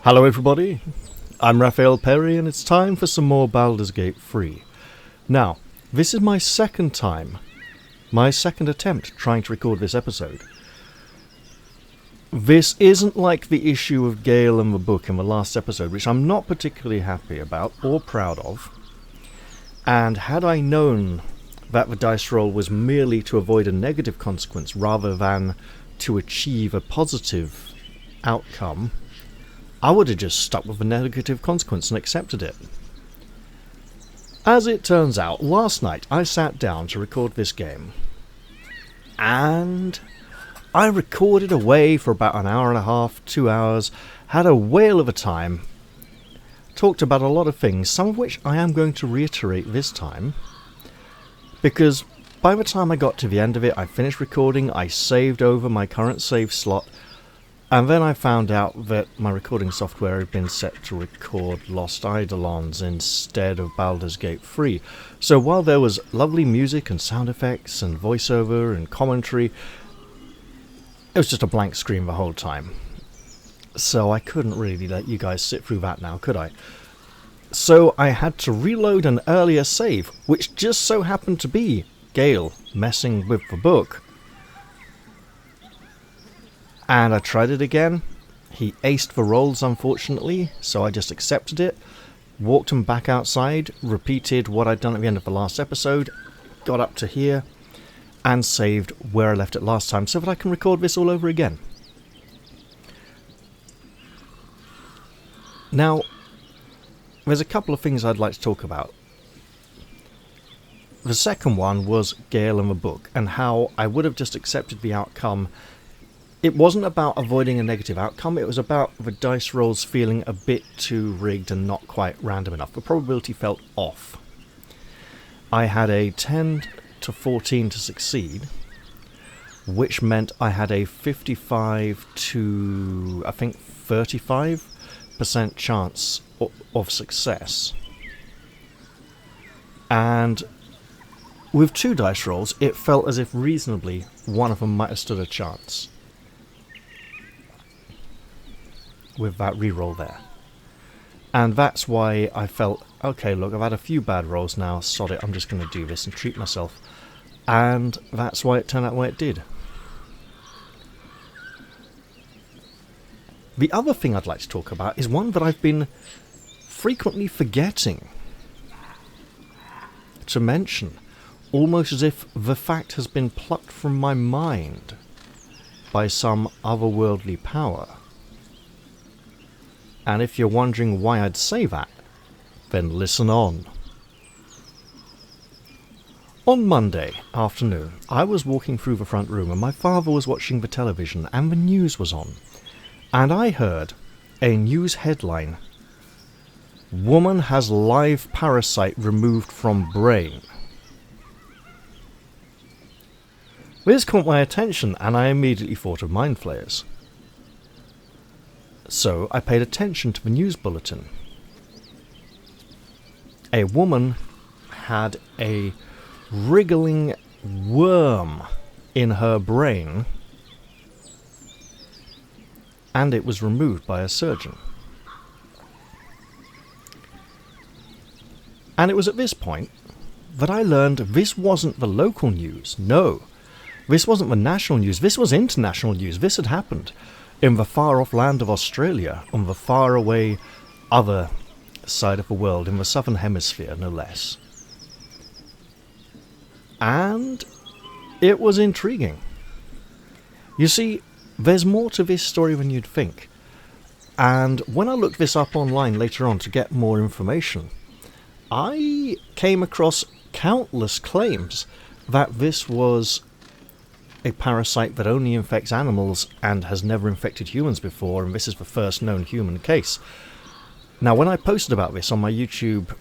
Hello everybody, I'm Raphael Perry and it's time for some more Baldur's Gate 3. Now, this is my second attempt trying to record this episode. This isn't like the issue of Gale and the book in the last episode, which I'm not particularly happy about or proud of. And had I known that the dice roll was merely to avoid a negative consequence rather than to achieve a positive outcome, I would have just stuck with the negative consequence and accepted it. As it turns out, last night I sat down to record this game, and I recorded away for about an hour and a half, 2 hours, had a whale of a time, talked about a lot of things, some of which I am going to reiterate this time, because by the time I got to the end of it, I finished recording, I saved over my current save slot, and then I found out that my recording software had been set to record Lost Eidolons instead of Baldur's Gate 3. So while there was lovely music and sound effects and voiceover and commentary, it was just a blank screen the whole time. So I couldn't really let you guys sit through that now, could I? So I had to reload an earlier save, which just so happened to be Gale messing with the book. And I tried it again. He aced the rolls, unfortunately, so I just accepted it, walked him back outside, repeated what I'd done at the end of the last episode, got up to here, and saved where I left it last time so that I can record this all over again. Now, there's a couple of things I'd like to talk about. The second one was Gale and the book, and how I would have just accepted the outcome. It wasn't about avoiding a negative outcome, it was about the dice rolls feeling a bit too rigged and not quite random enough. The probability felt off. I had a 10 to 14 to succeed, which meant I had a 55 to, I think, 35% chance of success. And with two dice rolls, it felt as if reasonably one of them might have stood a chance with that reroll there. And that's why I felt, okay, look, I've had a few bad rolls now, sod it, I'm just going to do this and treat myself. And that's why it turned out the way it did. The other thing I'd like to talk about is one that I've been frequently forgetting to mention, almost as if the fact has been plucked from my mind by some otherworldly power. And if you're wondering why I'd say that, then listen on. On Monday afternoon, I was walking through the front room and my father was watching the television and the news was on. And I heard a news headline, "Woman has live parasite removed from brain." This caught my attention and I immediately thought of mindflayers. So I paid attention to the news bulletin. A woman had a wriggling worm in her brain, and it was removed by a surgeon. And it was at this point that I learned this wasn't the local news. No, this wasn't the national news. This was international news. This had happened in the far-off land of Australia, on the far-away other side of the world, in the southern hemisphere, no less. And it was intriguing. You see, there's more to this story than you'd think. And when I looked this up online later on to get more information, I came across countless claims that this was a parasite that only infects animals and has never infected humans before, and this is the first known human case. Now, when I posted about this on my YouTube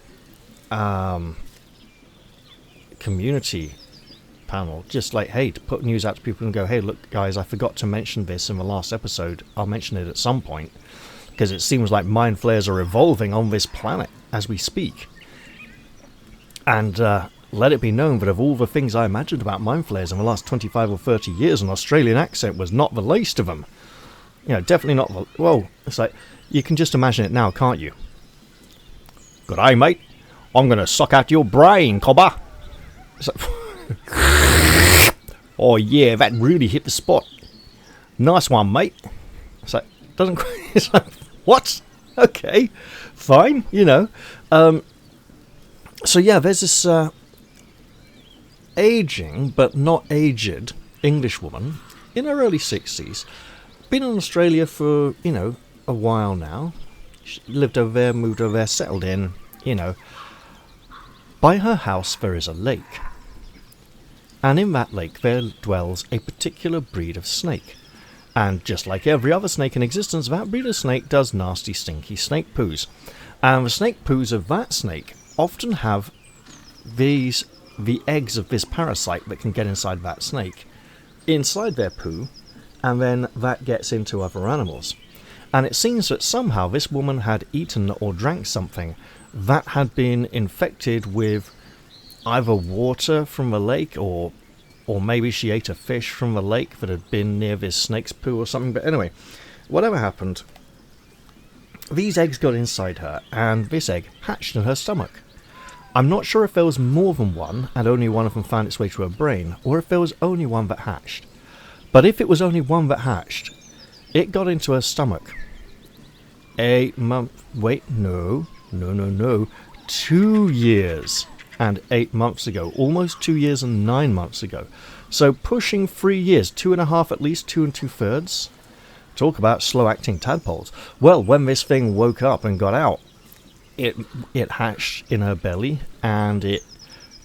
community panel, just like, hey, to put news out to people and go, hey, look, guys, I forgot to mention this in the last episode. I'll mention it at some point, because it seems like mind flayers are evolving on this planet as we speak. And let it be known that of all the things I imagined about mind flayers in the last 25 or 30 years, an Australian accent was not the least of them. You know, definitely not. Well, it's like you can just imagine it now, can't you? Good day, mate. I'm gonna suck out your brain, cobber. It's like, oh yeah, that really hit the spot. Nice one, mate. It's like, doesn't. It's like, what? Okay, fine. You know. So yeah, there's this aging but not aged English woman in her early 60s. Been in Australia for, you know, a while now. She lived over there, moved over there, settled in, you know. By her house there is a lake. And in that lake there dwells a particular breed of snake. And just like every other snake in existence, that breed of snake does nasty, stinky snake poos. And the snake poos of that snake often have the eggs of this parasite that can get inside that snake, inside their poo, and then that gets into other animals. And it seems that somehow this woman had eaten or drank something that had been infected with either water from the lake, or maybe she ate a fish from the lake that had been near this snake's poo or something. But anyway, whatever happened, these eggs got inside her, and this egg hatched in her stomach. I'm not sure if there was more than one, and only one of them found its way to her brain, or if there was only one that hatched. But if it was only one that hatched, it got into her stomach. 2 years and 8 months ago. Almost 2 years and 9 months ago. So pushing 3 years, 2.5 at least, 2 2/3. Talk about slow-acting tadpoles. Well, when this thing woke up and got out, it hatched in her belly, and it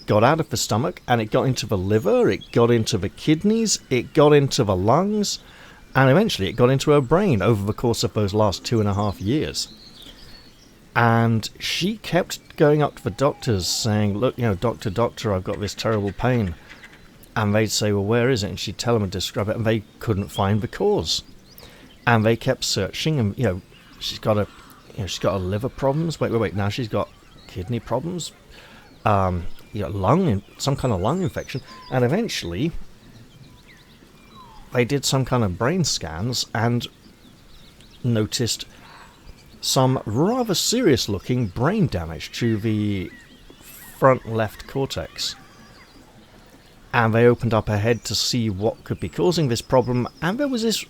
got out of the stomach, and it got into the liver, it got into the kidneys, it got into the lungs, and eventually it got into her brain over the course of those last 2.5 years. And she kept going up to the doctors saying, look, you know, doctor, I've got this terrible pain. And they'd say, well, where is it? And she'd tell them and describe it, and they couldn't find the cause. And they kept searching, and, you know, she's got a liver problems. Wait, now she's got kidney problems. Some kind of lung infection. And eventually, they did some kind of brain scans and noticed some rather serious looking brain damage to the front left cortex. And they opened up her head to see what could be causing this problem, and there was this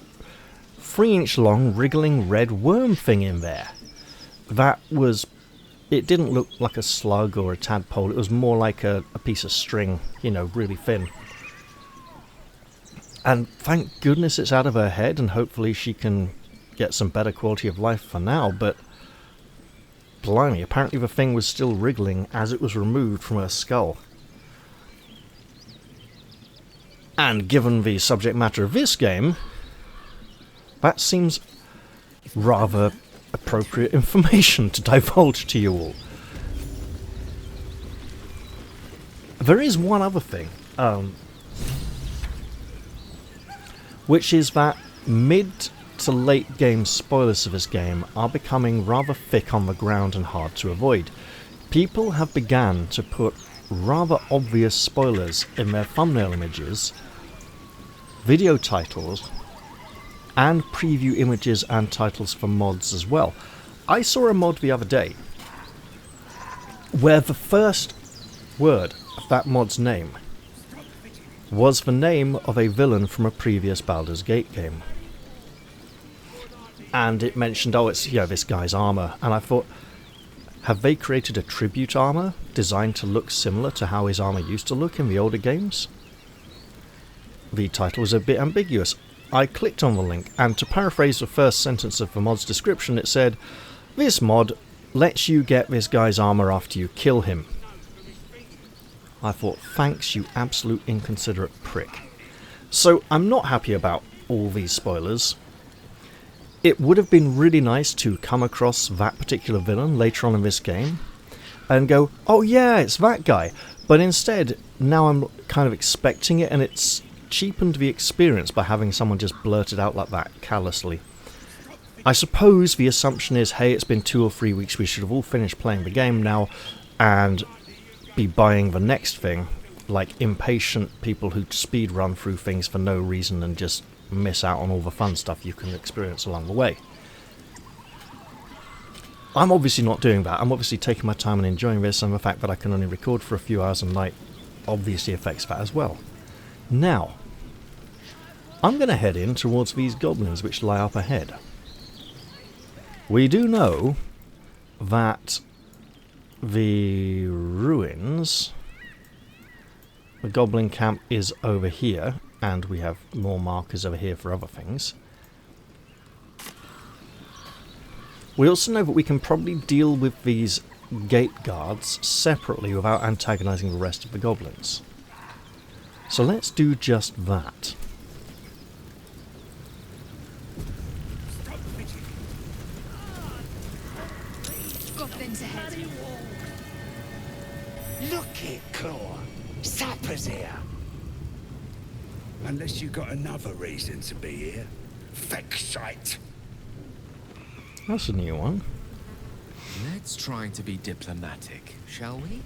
3-inch long wriggling red worm thing in there. It didn't look like a slug or a tadpole, it was more like a piece of string, you know, really thin. And thank goodness it's out of her head, and hopefully she can get some better quality of life for now, but blimey, apparently the thing was still wriggling as it was removed from her skull. And given the subject matter of this game, that seems rather appropriate information to divulge to you all. There is one other thing, which is that mid to late game spoilers of this game are becoming rather thick on the ground and hard to avoid. People have begun to put rather obvious spoilers in their thumbnail images, video titles, and preview images and titles for mods as well. I saw a mod the other day where the first word of that mod's name was the name of a villain from a previous Baldur's Gate game. And it mentioned, oh, it's, you know, this guy's armor. And I thought, have they created a tribute armor designed to look similar to how his armor used to look in the older games? The title was a bit ambiguous. I clicked on the link, and to paraphrase the first sentence of the mod's description, it said, this mod lets you get this guy's armor after you kill him. I thought, thanks, you absolute inconsiderate prick. So I'm not happy about all these spoilers. It would have been really nice to come across that particular villain later on in this game and go, oh yeah, it's that guy. But instead, now I'm kind of expecting it, and it's cheapened the experience by having someone just blurt it out like that callously. I suppose the assumption is, hey, it's been 2 or 3 weeks, we should have all finished playing the game now and be buying the next thing, like impatient people who speed run through things for no reason and just miss out on all the fun stuff you can experience along the way. I'm obviously not doing that. I'm obviously taking my time and enjoying this, and the fact that I can only record for a few hours a night obviously affects that as well. Now, I'm going to head in towards these goblins which lie up ahead. We do know that the ruins, the goblin camp is over here, and we have more markers over here for other things. We also know that we can probably deal with these gate guards separately without antagonizing the rest of the goblins. So let's do just that. Goblins ahead. Look it, Claw. Sapper's here. Unless you got another reason to be here. Feck shite. That's a new one. Let's try to be diplomatic, shall we?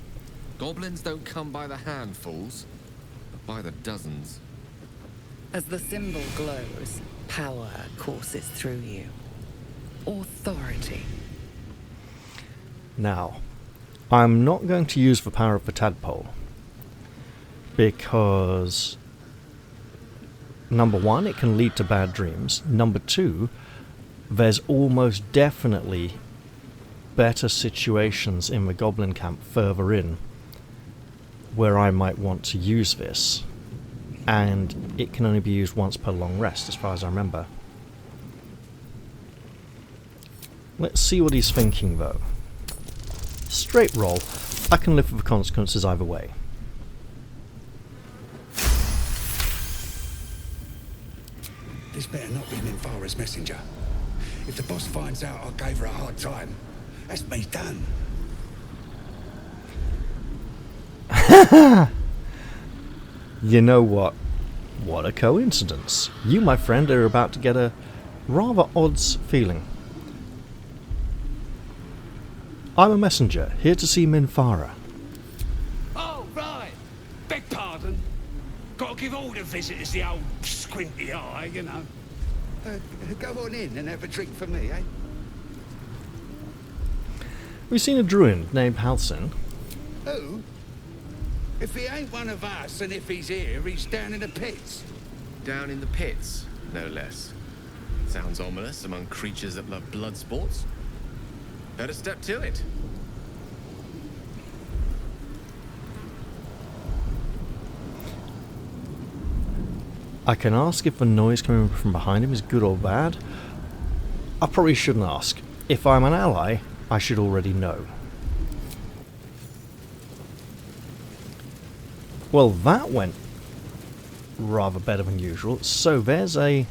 Goblins don't come by the handfuls, but by the dozens. As the symbol glows, power courses through you. Authority. Now, I'm not going to use the power of the tadpole, because number one, it can lead to bad dreams. Number two, there's almost definitely better situations in the goblin camp further in where I might want to use this, and it can only be used once per long rest as far as I remember. Let's see what he's thinking though. Straight roll. I can live with the consequences either way. This better not be Minfara's messenger. If the boss finds out I gave her a hard time, that's me done. You know what? What a coincidence. You, my friend, are about to get a rather odd feeling. I'm a messenger, here to see Minfara. Oh, right. Beg pardon. Gotta give all the visitors the old squinty eye, you know. Go on in and have a drink for me, eh? We've seen a druid named Halcyon. Who? If he ain't one of us, and if he's here, he's down in the pits. Down in the pits, no less. Sounds ominous among creatures that love blood sports. Better step to it. I can ask if the noise coming from behind him is good or bad. I probably shouldn't ask. If I'm an ally, I should already know. Well, that went rather better than usual. So there's a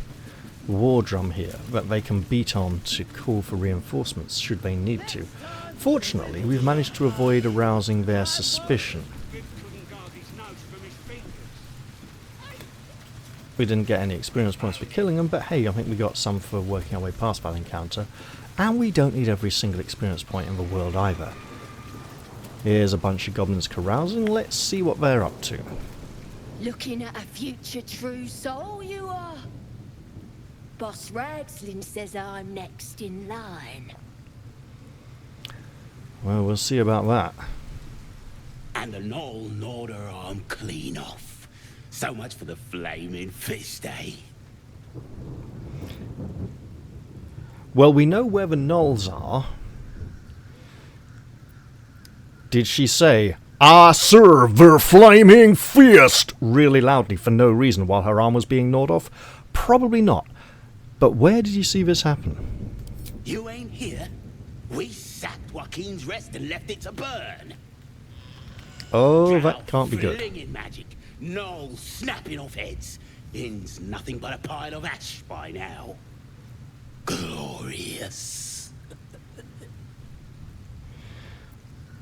war drum here that they can beat on to call for reinforcements should they need to. Fortunately, we've managed to avoid arousing their suspicion. We didn't get any experience points for killing them, but hey, I think we got some for working our way past that encounter. And we don't need every single experience point in the world either. Here's a bunch of goblins carousing. Let's see what they're up to. Looking at a future true soul, you are. Boss Ragslin says I'm next in line. Well, we'll see about that. And the Knoll gnawed her arm clean off. So much for the flaming fist, eh? Well, we know where the gnolls are. Did she say, "I serve their flaming fist," really loudly for no reason while her arm was being gnawed off? Probably not. But where did you see this happen? You ain't here? We sacked Joaquin's Rest and left it to burn. Oh, that can't be good. Flinging magic, gnolls snapping off heads. In's nothing but a pile of ash by now. Glorious.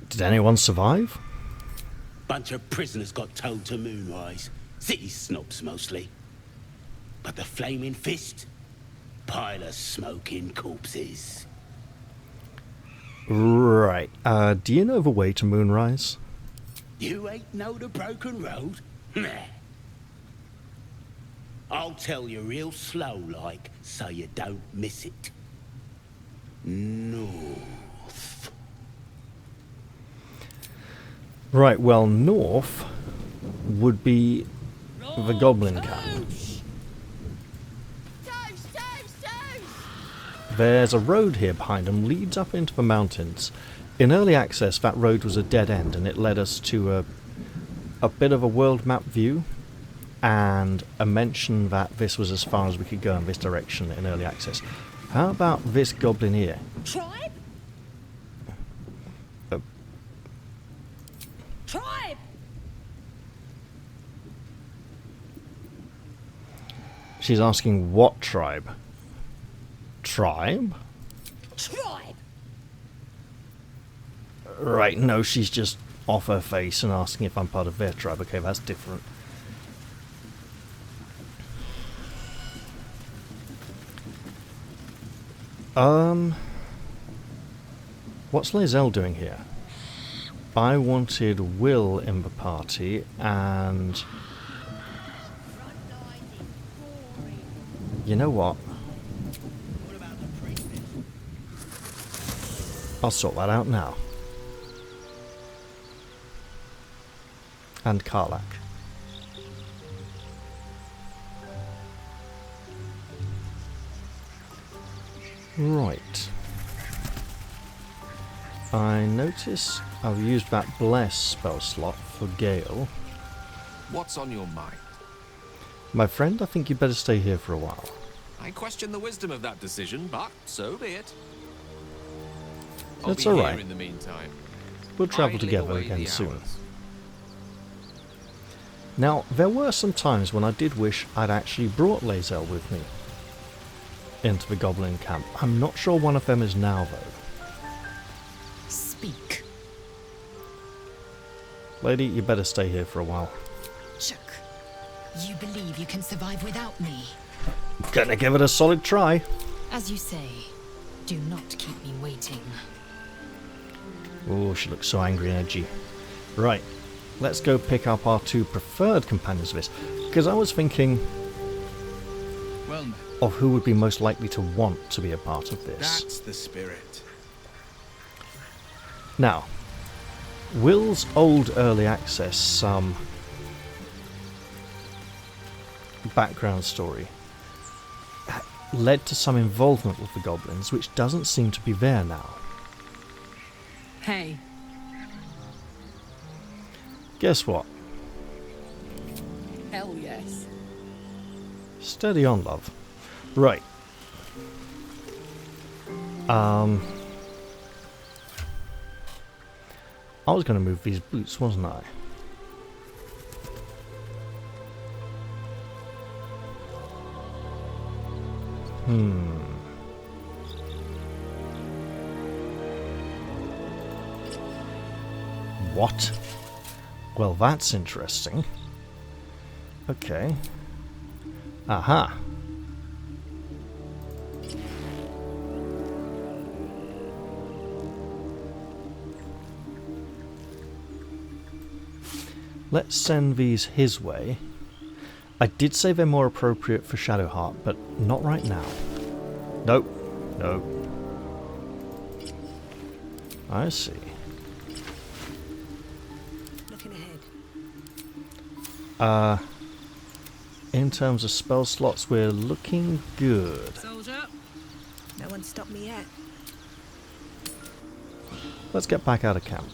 Did anyone survive? Bunch of prisoners got towed to Moonrise. City snobs mostly. But the flaming fist? Pile of smoking corpses. Right. Do you know the way to Moonrise? You ain't know the broken road? Nah. I'll tell you real slow like, so you don't miss it. North. Right, well, north would be the goblin camp. There's a road here behind them, leads up into the mountains. In early access, that road was a dead end, and it led us to a bit of a world map view, and a mention that this was as far as we could go in this direction in early access. How about this goblin here? Tribe? Tribe! She's asking what tribe? Tribe? Tribe! Right, no, she's just off her face and asking if I'm part of their tribe. Okay, that's different. What's Lae'zel doing here? I wanted Will in the party, and you know what? I'll sort that out now. And Karlak. Right. I notice I've used that Bless spell slot for Gale. What's on your mind? My friend, I think you better stay here for a while. I question the wisdom of that decision, but so be it. That's I'll be alright. here in the meantime. We'll travel idling together away again the soon. hours. Now, there were some times when I did wish I'd actually brought Lae'zel with me into the goblin camp. I'm not sure one of them is now, though. Speak. Lady, you better stay here for a while. Chuck, you believe you can survive without me? Gonna give it a solid try. As you say, do not keep me waiting. Oh, she looks so angry and edgy. Right, let's go pick up our two preferred companions of this, because I was thinking of who would be most likely to want to be a part of this. That's the spirit. Now, Will's old early access background story led to some involvement with the goblins, which doesn't seem to be there now. Hey. Guess what? Hell yes. Steady on, love. Right. I was going to move these boots, wasn't I? What? Well, that's interesting. Okay. Aha. Let's send these his way. I did say they're more appropriate for Shadowheart, but not right now. Nope. Nope. I see. Looking ahead. In terms of spell slots, we're looking good. Soldier. No one stopped me yet. Let's get back out of camp.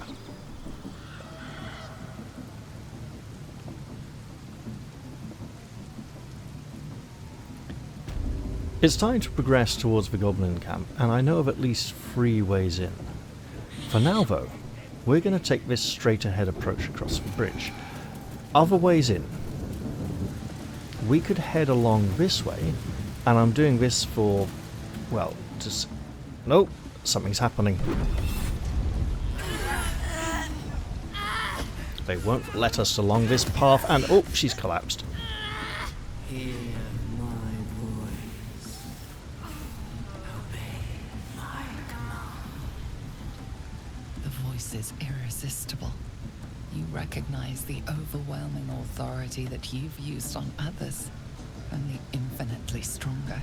It's time to progress towards the goblin camp, and I know of at least 3 ways in. For now, though, we're going to take this straight ahead approach across the bridge. Other ways in. We could head along this way, and I'm doing this for, well, just... Nope, something's happening. They won't let us along this path, and oh, she's collapsed. Hear my voice. Obey my command. The voice is irresistible. You recognize the overwhelming authority that you've used on others. only infinitely stronger,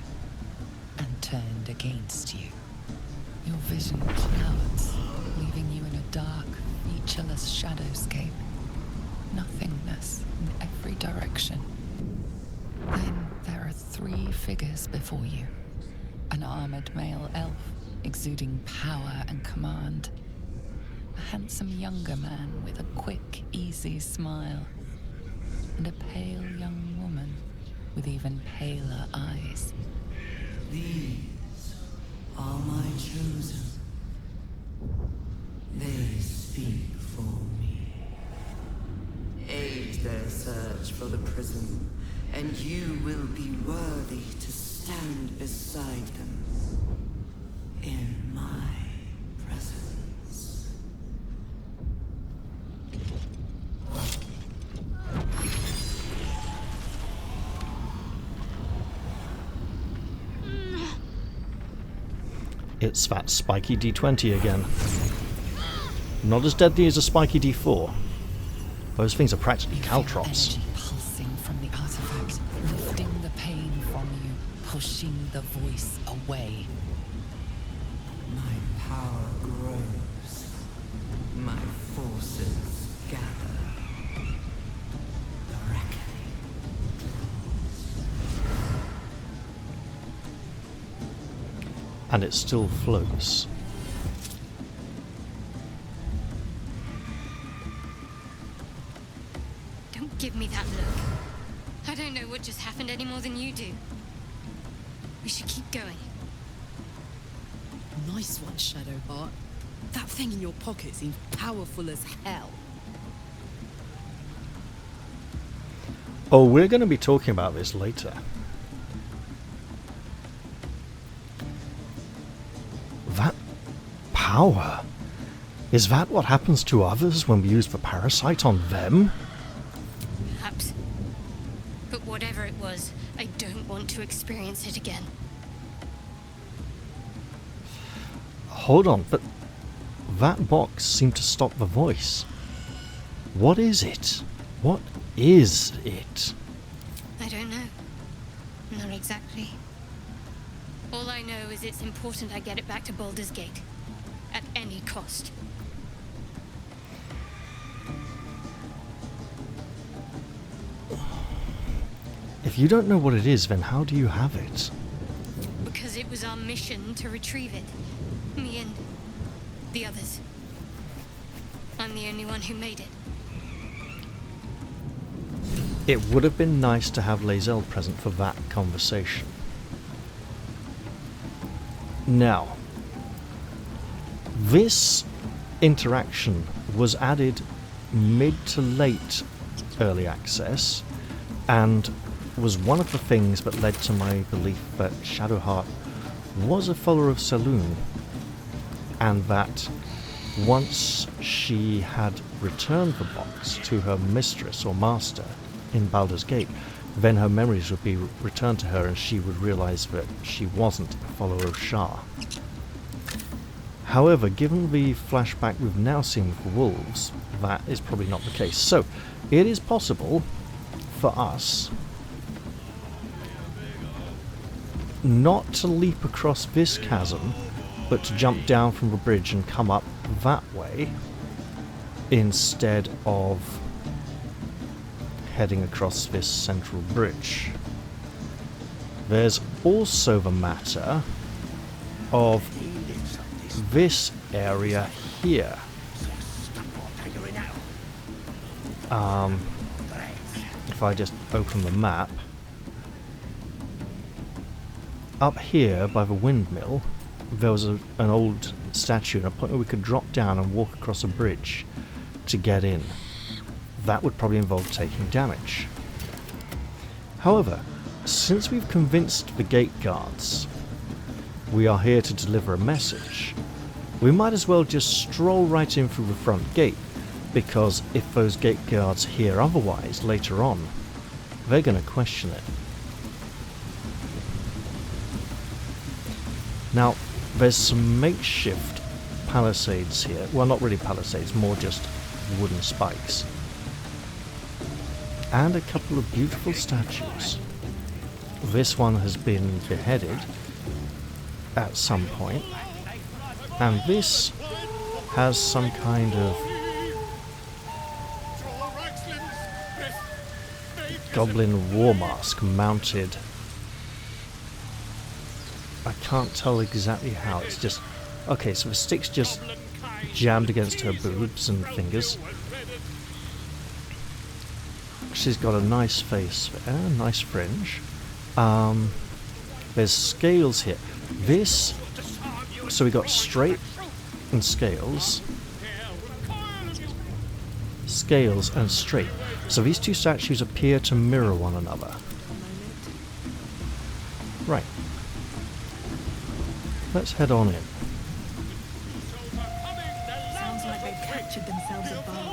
and turned against you. Your vision clouds, leaving you in a dark, featureless shadowscape. Nothingness in every direction. Then there are 3 figures before you. An armored male elf, exuding power and command. A handsome younger man with a quick, easy smile. And a pale young woman with even paler eyes. These are my chosen. They speak for me. Aid their search for the prison, and you will be worthy to stand beside them in my presence. It's that Spiky d20 again. Not as deadly as a Spiky d4. Those things are practically You feel caltrops. energy pulsing from the artifact, lifting the pain from you, pushing the voice away. My power grows. My forces gather. The reckoning. And it still floats. Don't give me that look. I don't know what just happened any more than you do. We should keep going. Nice one, Shadowheart. That thing in your pocket seems powerful as hell. Oh, we're going to be talking about this later. That power? Is that what happens to others when we use the parasite on them? Perhaps. But whatever it was, I don't want to experience it again. Hold on, but that box seemed to stop the voice. What is it? What is it? I don't know. Not exactly. All I know is it's important I get it back to Baldur's Gate. At any cost. If you don't know what it is, then how do you have it? Because it was our mission to retrieve it. Me and the others. I'm the only one who made it. It would have been nice to have Lae'zel present for that conversation. Now, this interaction was added mid to late early access, and was one of the things that led to my belief that Shadowheart was a follower of Saloon, and that once she had returned the box to her mistress or master in Baldur's Gate, then her memories would be returned to her and she would realize that she wasn't a follower of Shah. However, given the flashback we've now seen with the wolves, that is probably not the case. So, it is possible for us not to leap across this chasm, but to jump down from the bridge and come up that way, instead of heading across this central bridge. There's also the matter of this area here. If I just open the map, up here by the windmill there was an old statue and a point where we could drop down and walk across a bridge to get in. That would probably involve taking damage. However, since we've convinced the gate guards we are here to deliver a message, we might as well just stroll right in through the front gate, because if those gate guards hear otherwise later on, they're going to question it. Now, there's some makeshift palisades here. Well, not really palisades, more just wooden spikes. And a couple of beautiful statues. This one has been beheaded at some point. And this has some kind of goblin war mask mounted. I can't tell exactly how. It's just... Okay, so the stick's just jammed against her boobs and fingers. She's got a nice face there, nice fringe. There's scales here. This... So we got straight and scales. Scales and straight. So these two statues appear to mirror one another. Right. Let's head on in. Sounds like they've captured themselves a bar.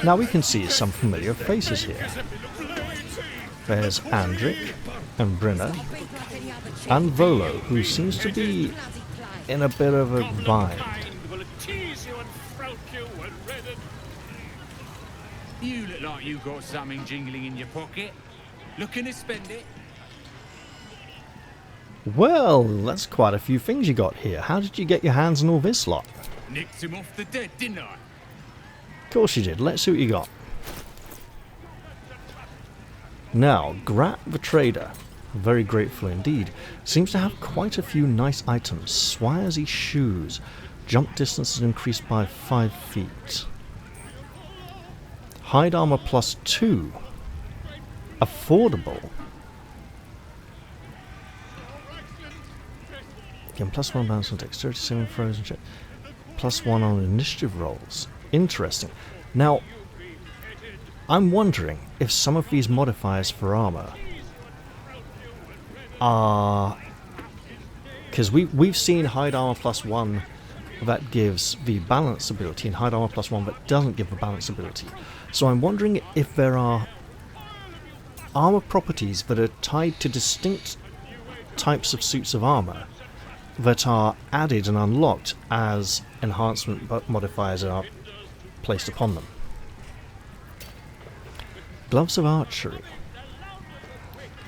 Now we can see some familiar faces here. There's Andric and Brinna and Volo, who seems to be in a bit of a bind. You look like you got something jingling in your pocket. Looking to spend it? Well, that's quite a few things you got here. How did you get your hands on all this lot? Nicked him off the dead, didn't I? Of course you did. Let's see what you got. Now, Grat the Trader, very grateful indeed, seems to have quite a few nice items. Swiresy shoes. Jump distance is increased by 5 feet. Hide armor +2. Affordable. Again, +1 balance on dexterity, saving throws and check. +1 on initiative rolls. Interesting. Now, I'm wondering if some of these modifiers for armor are... Because we've seen hide armor +1 that gives the balance ability and hide armor +1 that doesn't give the balance ability. So I'm wondering if there are armor properties that are tied to distinct types of suits of armor that are added and unlocked as enhancement modifiers are placed upon them. Gloves of Archery.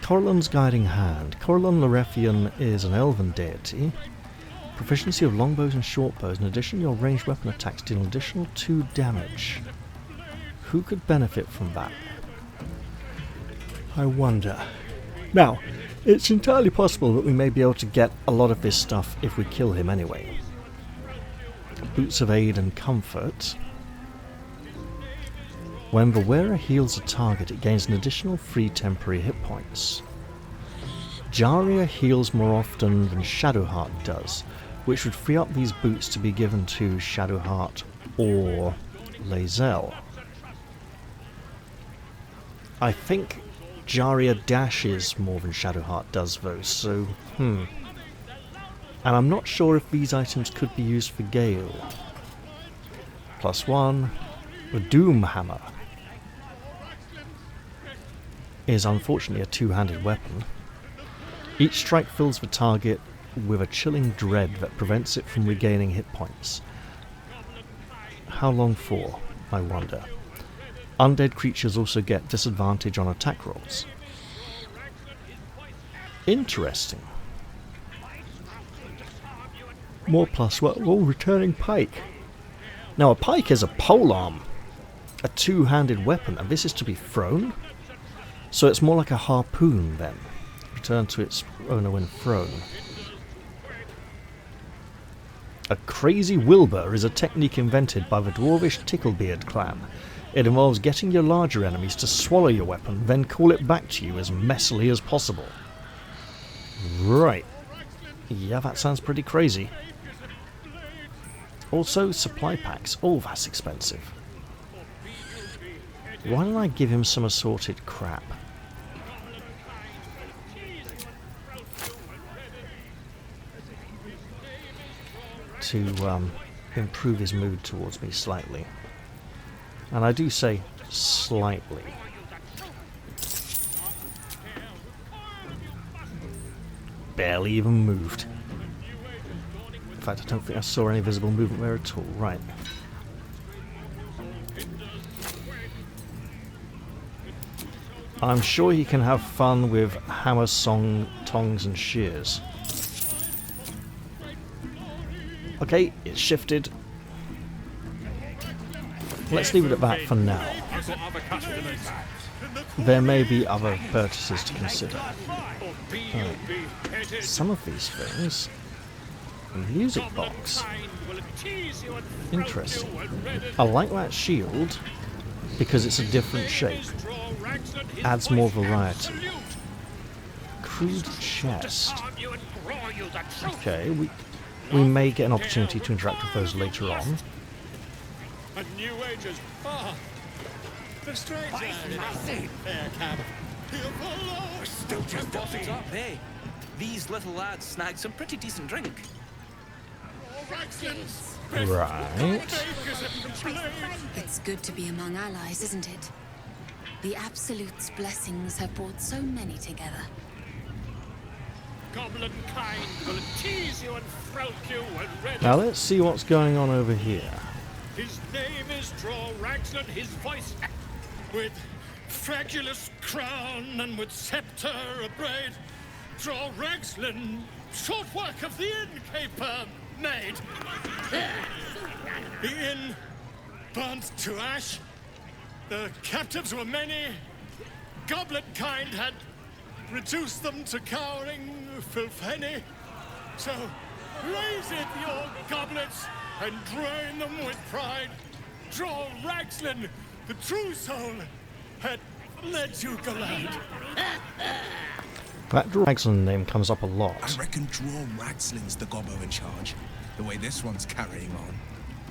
Corellon's Guiding Hand. Corellon Lorethian is an elven deity. Proficiency of longbows and shortbows. In addition, your ranged weapon attacks deal an additional 2 damage. Who could benefit from that? I wonder. Now, it's entirely possible that we may be able to get a lot of this stuff if we kill him anyway. Boots of Aid and Comfort. When the wearer heals a target, it gains an additional 3 temporary hit points. Jaria heals more often than Shadowheart does, which would free up these boots to be given to Shadowheart or Lae'zel. I think Jaria dashes more than Shadowheart does though, so And I'm not sure if these items could be used for Gale. +1, the Doom Hammer is unfortunately a 2-handed weapon. Each strike fills the target with a chilling dread that prevents it from regaining hit points. How long for, I wonder? Undead creatures also get disadvantage on attack rolls. Interesting. More +1. Oh, returning pike. Now a pike is a polearm, a 2-handed weapon, and this is to be thrown? So it's more like a harpoon then. Return to its owner when thrown. A Crazy Wilbur is a technique invented by the dwarvish Ticklebeard clan. It involves getting your larger enemies to swallow your weapon, then call it back to you as messily as possible. Right. Yeah, that sounds pretty crazy. Also, supply packs. Oh, that's expensive. Why don't I give him some assorted crap? To improve his mood towards me slightly. And I do say slightly. Barely even moved. In fact, I don't think I saw any visible movement there at all. Right. I'm sure he can have fun with hammer, song, tongs and shears. Okay, it's shifted. Let's leave it at that for now. There may be other purchases to consider. Some of these things... A music box. Interesting. I like that shield because it's a different shape. Adds more variety. Crude chest. Okay, we may get an opportunity to interact with those later on. A new age is far. The strange fair cab. We're still just bossing up, hey. These little lads snagged some pretty decent drink. Right. It's good to be among allies, isn't it? The Absolute's blessings have brought so many together. Goblin kind will tease you and frolic you and red. Now let's see what's going on over here. His name is Draw Ragslin, his voice with fragulous crown and with scepter abraid. Draw Ragslin, short work of the innkeeper made. The inn burnt to ash. The captives were many. Goblet kind had reduced them to cowering filtheny. So raise it, your goblets, and drain them with pride. Draw Ragslin, the true soul, had led you galad. That Ragslin name comes up a lot. I reckon Draw Ragslin's the gobbo in charge, the way this one's carrying on.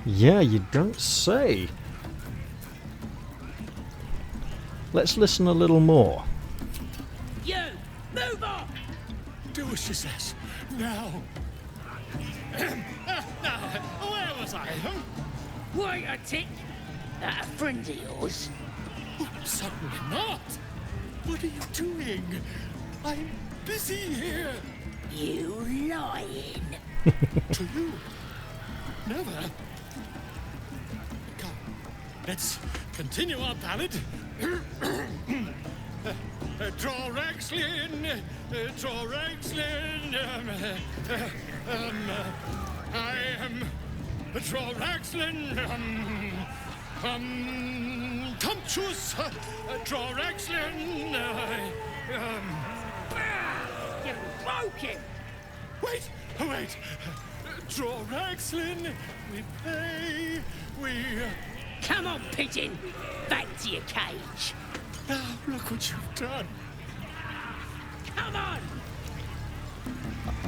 Yeah, you don't say. Let's listen a little more. You! Move on! Do as she says. Now. Now, where was I? Wait a tick! That a friend of yours? Oh, certainly not. What are you doing? I'm busy here. You lying. To you? Never. Come, let's continue our ballad. Draw Ragslin, Draw Ragslin. I am Draw Ragslin. Comtuous. Draw Ragslin. You broke him! Wait, wait. Draw Ragslin. We play. We. Come on, pigeon! Back to your cage! Now look what you've done. Come on!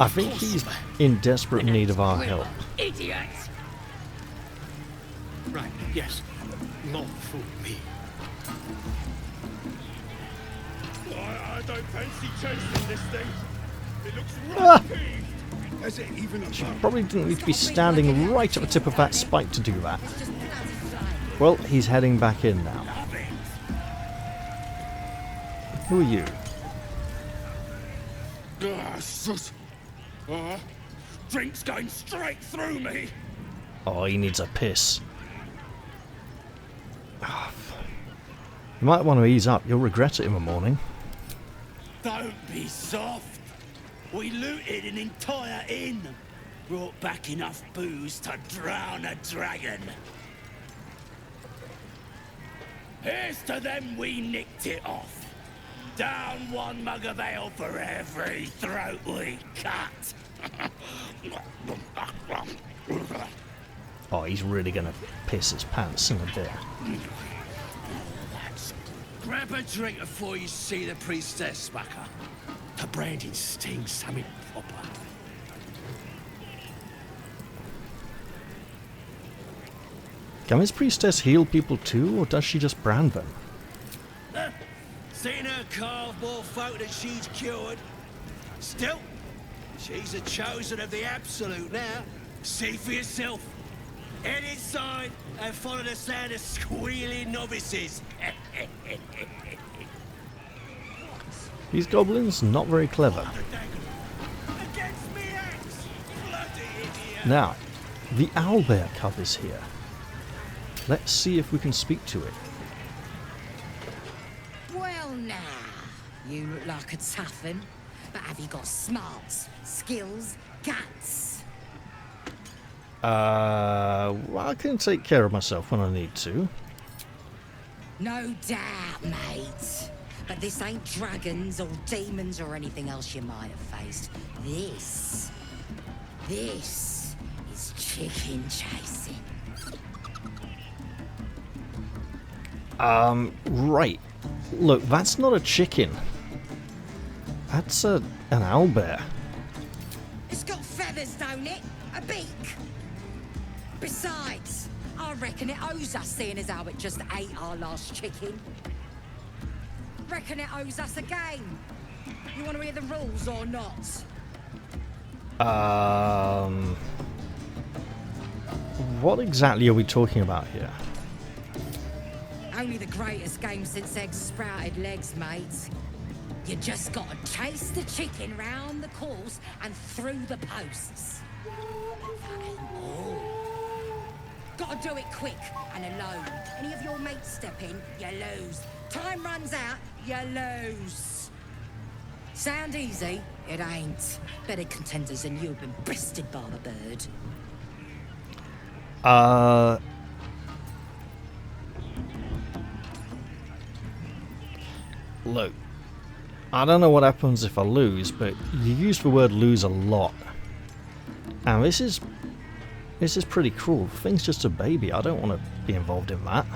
I think he's in desperate need of our help. Idiots! Right, yes. Not fool me. I don't fancy chasing this thing. It looks rocky. Has it even a Probably didn't need to be standing right at the tip of that spike to do that. Well, he's heading back in now. Who are you? Drink's going straight through me! Oh, he needs a piss. You might want to ease up. You'll regret it in the morning. Don't be soft. We looted an entire inn. Brought back enough booze to drown a dragon. Here's to them we nicked it off. Down one mug of ale for every throat we cut. Oh, he's really going to piss his pants in a bit. Grab a drink before you see the priestess, Smacker. The branding stings something proper. Can this priestess heal people too, or does she just brand them? Seen her carve more folk than she's cured. Still, she's a chosen of the Absolute now. See for yourself. Head inside and follow the sound of squealing novices. These goblins, not very clever. Against me, axe! Bloody idiot! Now, the owlbear cub is here. Let's see if we can speak to it. Well now, You look like a toughen, but have you got smarts, skills, guts? Well, I can take care of myself when I need to. No doubt, mate. But this ain't dragons or demons or anything else you might have faced. This is chicken chasing. Right. Look, that's not a chicken. That's an owlbear. It's got feathers, don't it? A beak. Besides, I reckon it owes us, seeing as how it just ate our last chicken. Reckon it owes us a game. You want to hear the rules or not? What exactly are we talking about here? Only the greatest game since eggs sprouted legs, mate. You just gotta chase the chicken round the course and through the posts. That ain't all. Gotta do it quick and alone. Any of your mates step in, you lose. Time runs out, you lose. Sound easy? It ain't. Better contenders than you have been bested by the bird. Look, I don't know what happens if I lose, but you use the word lose a lot. And this is pretty cruel. The thing's just a baby. I don't want to be involved in that.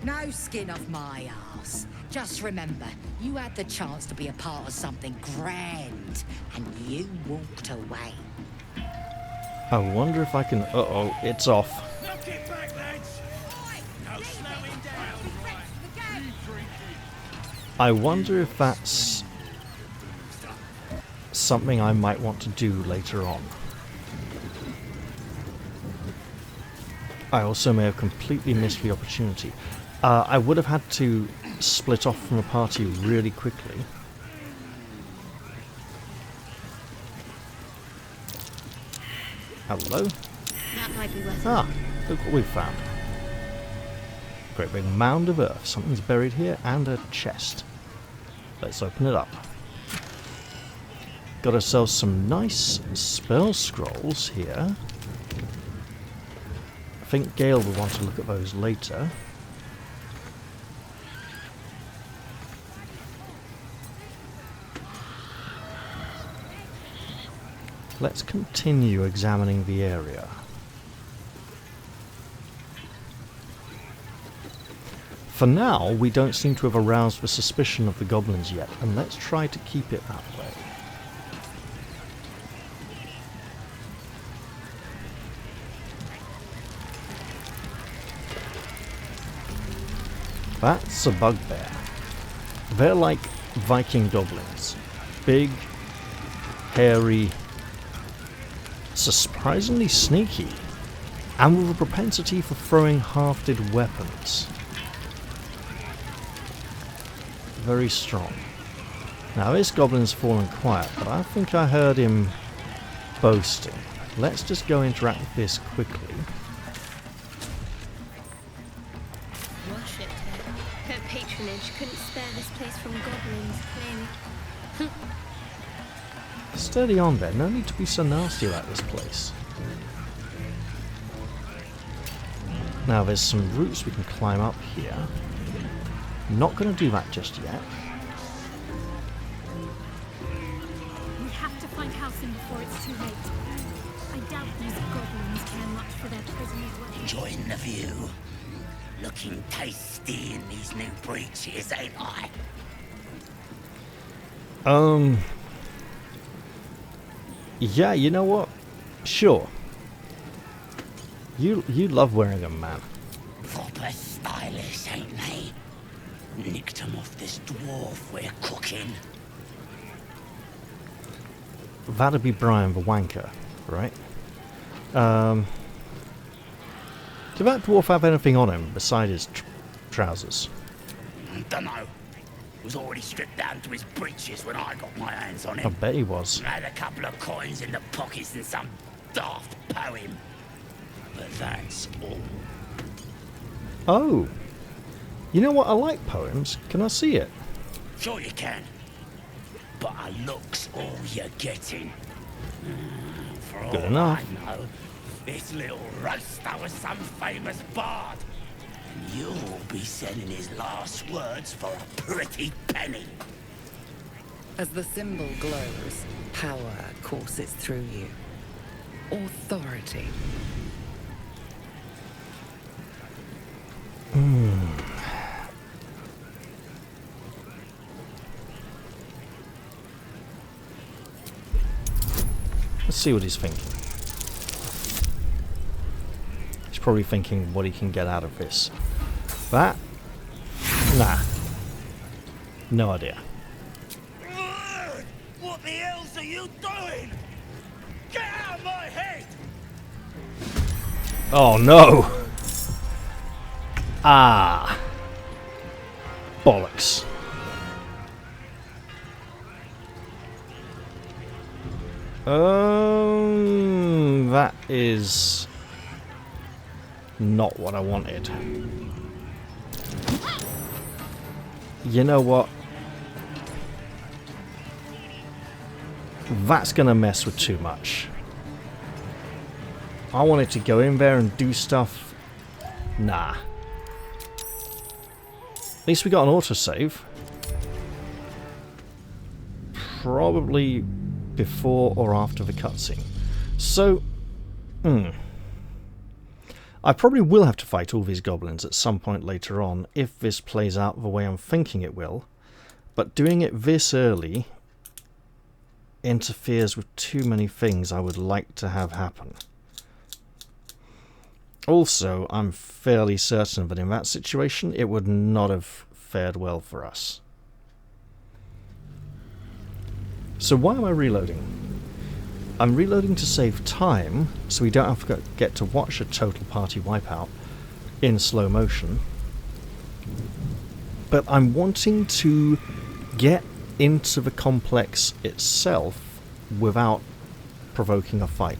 No skin off my arse. Just remember, you had the chance to be a part of something grand, and you walked away. I wonder if I can... Uh-oh, it's off. Knock it back, lads! No slowing down. I wonder if that's something I might want to do later on. I also may have completely missed the opportunity. I would have had to split off from the party really quickly. Hello? That might be worth it. Ah, look what we've found. Great big mound of earth. Something's buried here, and a chest. Let's open it up. Got ourselves some nice spell scrolls here. I think Gale will want to look at those later. Let's continue examining the area. For now, we don't seem to have aroused the suspicion of the goblins yet, and let's try to keep it that way. That's a bugbear. They're like Viking goblins. Big, hairy, surprisingly sneaky, and with a propensity for throwing hafted weapons. Very strong. Now this goblin's fallen quiet, but I think I heard him boasting. Let's just go interact with this quickly. Worshipped her. Her patronage couldn't spare this place from goblins, clearly. Steady on there, no need to be so nasty about this place. Now there's some roots we can climb up here. Not going to do that just yet. We have to find Halcyon before it's too late. I doubt these goblins care much for their prisoners. Enjoying the view. Looking tasty in these new breeches, ain't I? Yeah, you know what? Sure. You love wearing them, man. Proper stylish, ain't they? Nicked 'em off this dwarf we're cooking. That'd be Brian the wanker, right? Did that dwarf have anything on him beside his trousers? Dunno. Was already stripped down to his breeches when I got my hands on I him. bet he was. Had a couple of coins in the pockets and some daft poem. But that's all. Oh! You know what? I like poems. Can I see it? Sure you can. But a look's all you're getting. For all Good enough. I know, this little roaster was some famous bard. And you'll be sending his last words for a pretty penny. As the symbol glows, power courses through you. Authority. Let's see what he's thinking. He's probably thinking what he can get out of this. That? Nah. No idea. What the hell's are you doing? Get out of my head! Oh no! Ah. Bollocks. That is not what I wanted. You know what? That's gonna mess with too much. I wanted to go in there and do stuff. Nah. At least we got an autosave. Probably before or after the cutscene. So, I probably will have to fight all these goblins at some point later on if this plays out the way I'm thinking it will. But doing it this early interferes with too many things I would like to have happen. Also, I'm fairly certain that in that situation it would not have fared well for us. So why am I reloading? I'm reloading to save time, so we don't have to get to watch a total party wipeout in slow motion. But I'm wanting to get into the complex itself without provoking a fight.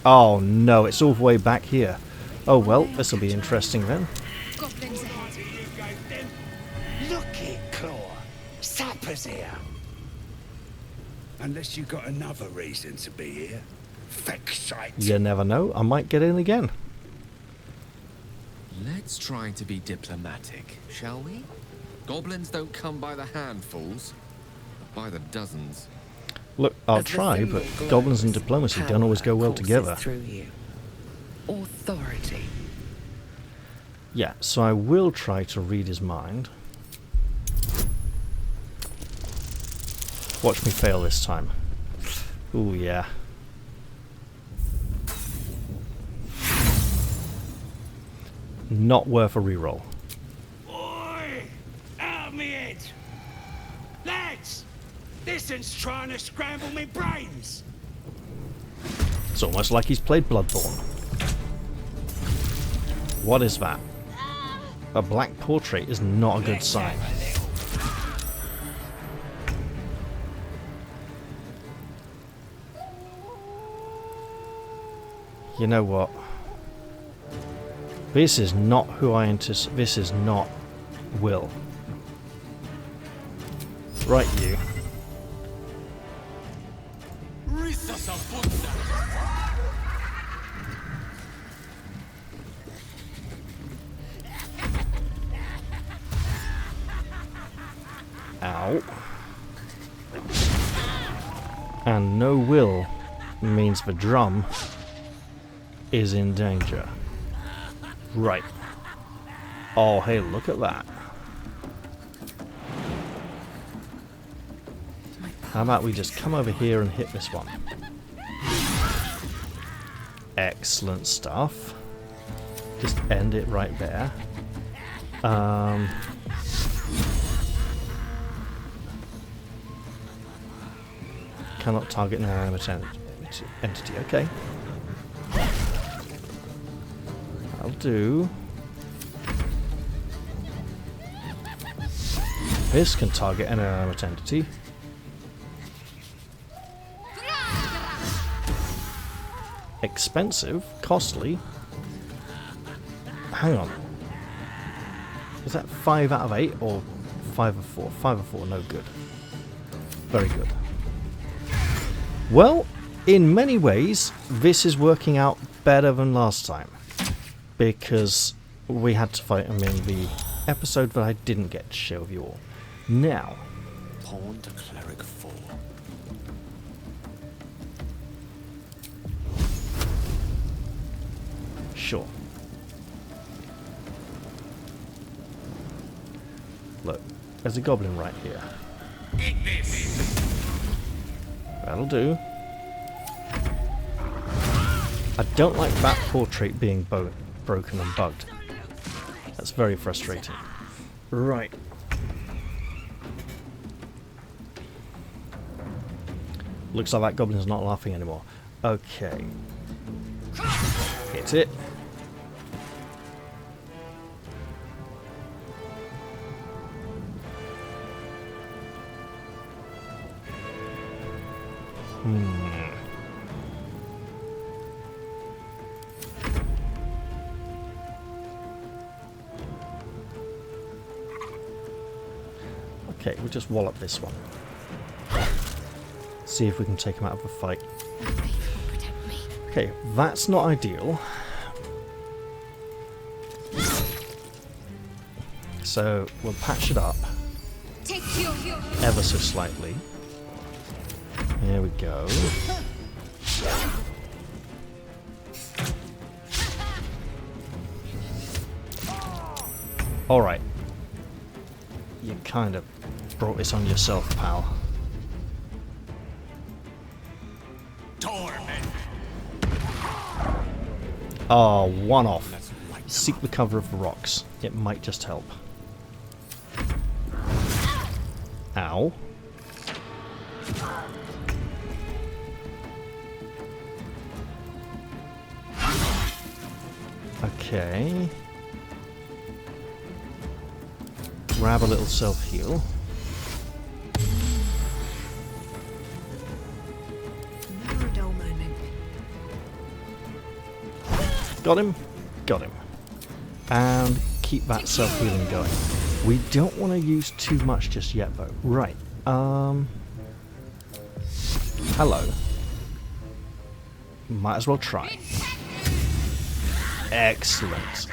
Oh no, it's all the way back here. Oh well, this'll be interesting then. Look it, Claw. Sapper's here. Unless you got another reason to be here. Feckshite. You never know, I might get in again. Let's try to be diplomatic, shall we? Goblins don't come by the handfuls, but by the dozens. Look, I'll try, but goblins and diplomacy don't always go well together. Through you. Authority. Yeah, so I will try to read his mind. Watch me fail this time. Ooh, yeah. Not worth a reroll. Oi! Out of me head! Lads! This one's trying to scramble me brains! It's almost like he's played Bloodborne. What is that? A black portrait is not a good sign. You know what? This is not who I anticipate. This is not Will. Right, you. Ow. And no Will means the drum is in danger. Right. Oh, hey, look at that. How about we just come over here and hit this one? Excellent stuff. Just end it right there. Cannot target an inanimate entity. Okay. I'll do. This can target an inanimate entity. Expensive, costly. Hang on. Is that 5 out of 8 or 5 of 4? 5 of 4, no good. Very good. Well, in many ways, this is working out better than last time. Because we had to fight him in the episode that I didn't get to share with you all. Now. Pawn to cleric 4. Sure. Look, there's a goblin right here. That'll do. I don't like that portrait being broken and bugged. That's very frustrating. Right. Looks like that goblin's not laughing anymore. Okay. Hit it. Okay, we'll just wallop this one. See if we can take him out of the fight. Okay, that's not ideal. So we'll patch it up ever so slightly. There we go. Alright. You kind of brought this on yourself, pal. Oh, one off. Seek the cover of the rocks. It might just help. Ow. Okay. Grab a little self-heal. Got him? Got him. And keep that self-healing going. We don't want to use too much just yet, though. Right. Hello. Might as well try. Excellent.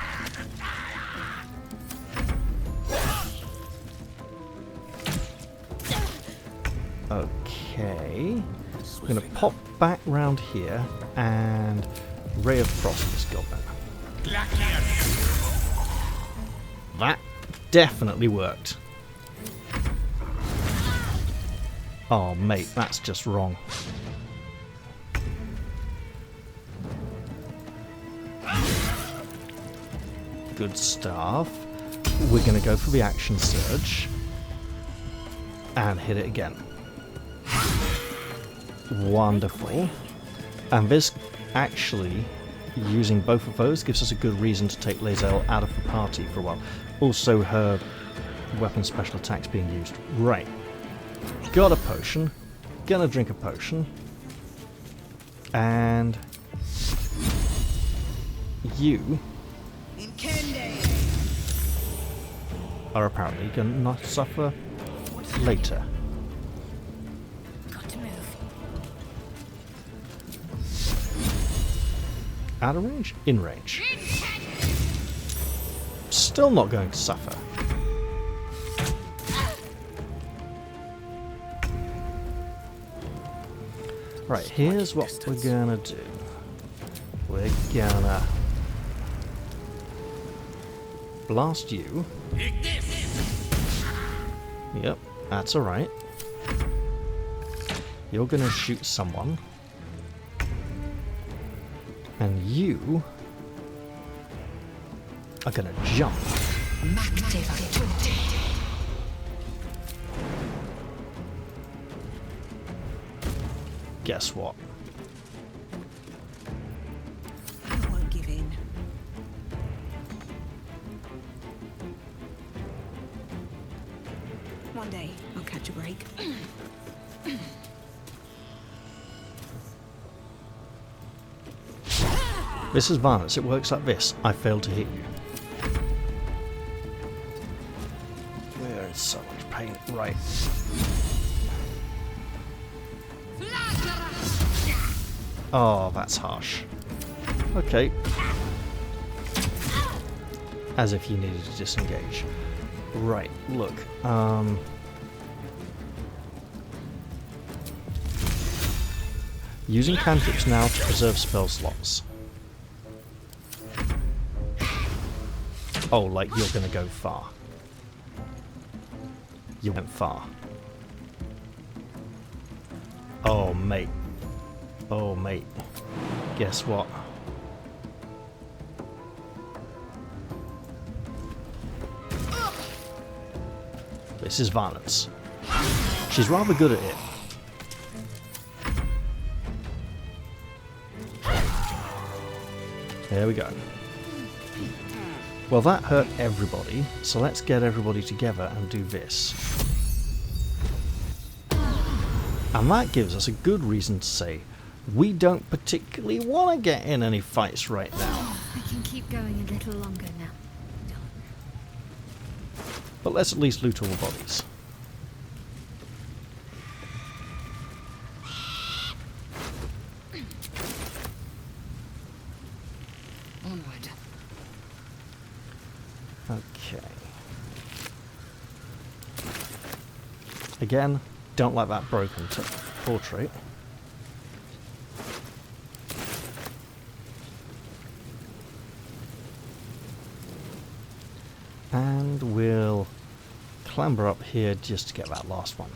Okay. We're going to pop back round here and Ray of Frost this goblin. That definitely worked. Oh, mate, that's just wrong. Good stuff. We're going to go for the action surge and hit it again. Wonderful. And this actually, using both of those gives us a good reason to take Lae'zel out of the party for a while. Also, her weapon special attacks being used. Right. Got a potion. Gonna drink a potion. And you are apparently gonna suffer later. Out of range? In range. Still not going to suffer. Right, here's what we're gonna do. We're gonna blast you. Yep, that's alright. You're gonna shoot someone. And you are gonna jump. Guess what? I won't give in. One day I'll catch a break. This is violence. It works like this. I failed to hit you. in so much pain. Right. Oh, that's harsh. Okay. As if you needed to disengage. Right, look. Using cantrips now to preserve spell slots. Oh, like you're gonna go far. You went far. Oh, mate. Oh, mate. Guess what? This is violence. She's rather good at it. There we go. Well, that hurt everybody, so let's get everybody together and do this. And that gives us a good reason to say we don't particularly want to get in any fights right now. I can keep going a little longer now. But let's at least loot all the bodies. Onward. Okay. Again, don't like that broken portrait. And we'll clamber up here just to get that last one.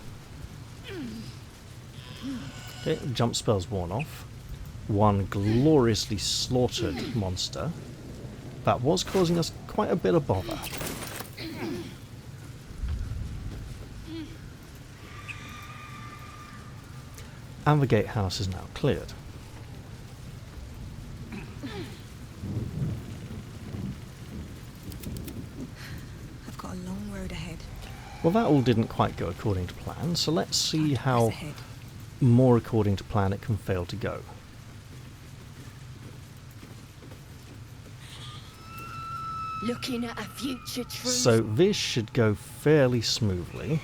Okay, jump spell's worn off. One gloriously slaughtered monster. That was causing us quite a bit of bother. And the gatehouse is now cleared. I've got a long road ahead. Well, that all didn't quite go according to plan, so let's see how more according to plan it can fail to go. Looking at a future true. So this should go fairly smoothly.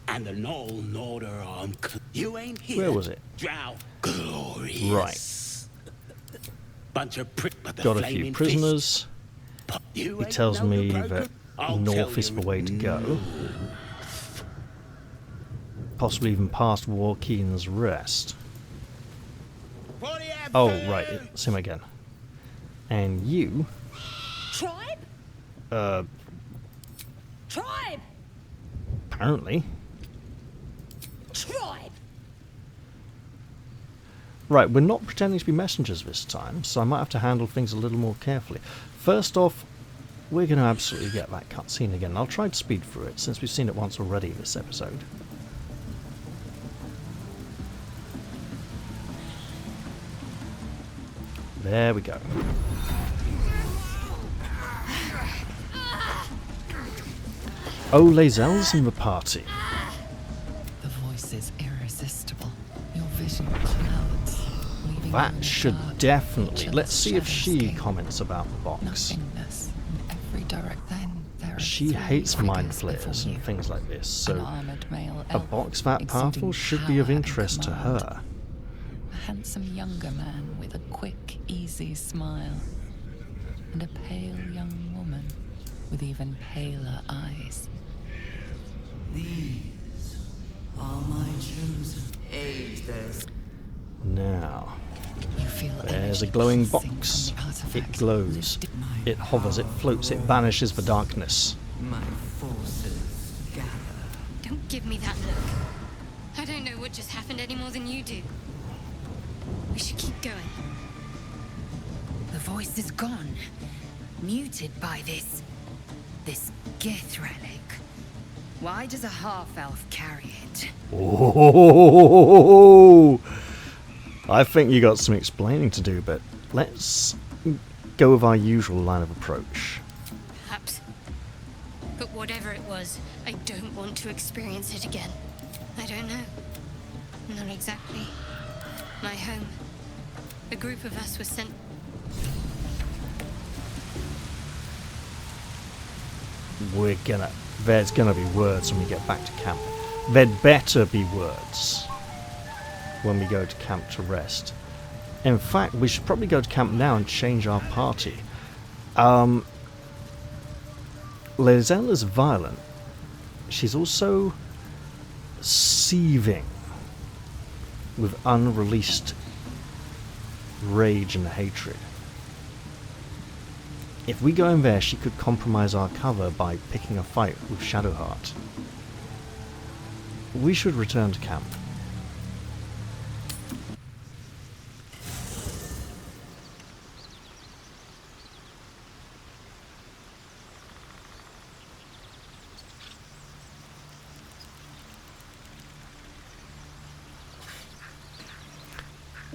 And the Knoll Norder arm. You ain't here. Where was it? Drow. Glorious. Right. Bunch of prick but the Got a flaming few prisoners. You He ain't tells know me the broker? that I'll north tell is you. the way to go. Possibly even past Warkeen's Rest. Oh, right, it's him again. And you... Tribe? Tribe! Apparently. Tribe! Right, we're not pretending to be messengers this time, so I might have to handle things a little more carefully. First off, we're going to absolutely get that cutscene again. I'll try to speed through it, since we've seen it once already this episode. There we go. Oh, Lae'zel's in the party. The voice is irresistible. Your vision clouds, leaving you That in a should dark, definitely... featureless Let's see if she shadowscape. comments about the box. Nothingness in every direct. Then there are She three hates mind figures flayers before and you. things like this, An so armored male a elf, box that powerful exuding should be of power and interest to command. her. A handsome younger man with a quick, easy smile. And a pale young woman with even paler eyes. These are my chosen. Aid theirs. Now, You feel there's a energy glowing pulsing box. from the artifact, It glows. lifting It hovers, it floats, it banishes the darkness. My forces gather. Don't give me that look. I don't know what just happened any more than you do. We should keep going. The voice is gone. Muted by this Gith relic. Why does a half-elf carry it? Oh, I think you got some explaining to do, but let's go with our usual line of approach. Perhaps. But whatever it was, I don't want to experience it again. I don't know. Not exactly. My home. A group of us was sent. We're gonna There's gonna be words when we get back to camp. There'd better be words when we go to camp to rest. In fact, we should probably go to camp now and change our party. Lizella's violent. She's also seething with unreleased rage and hatred. If we go in there, she could compromise our cover by picking a fight with Shadowheart. We should return to camp.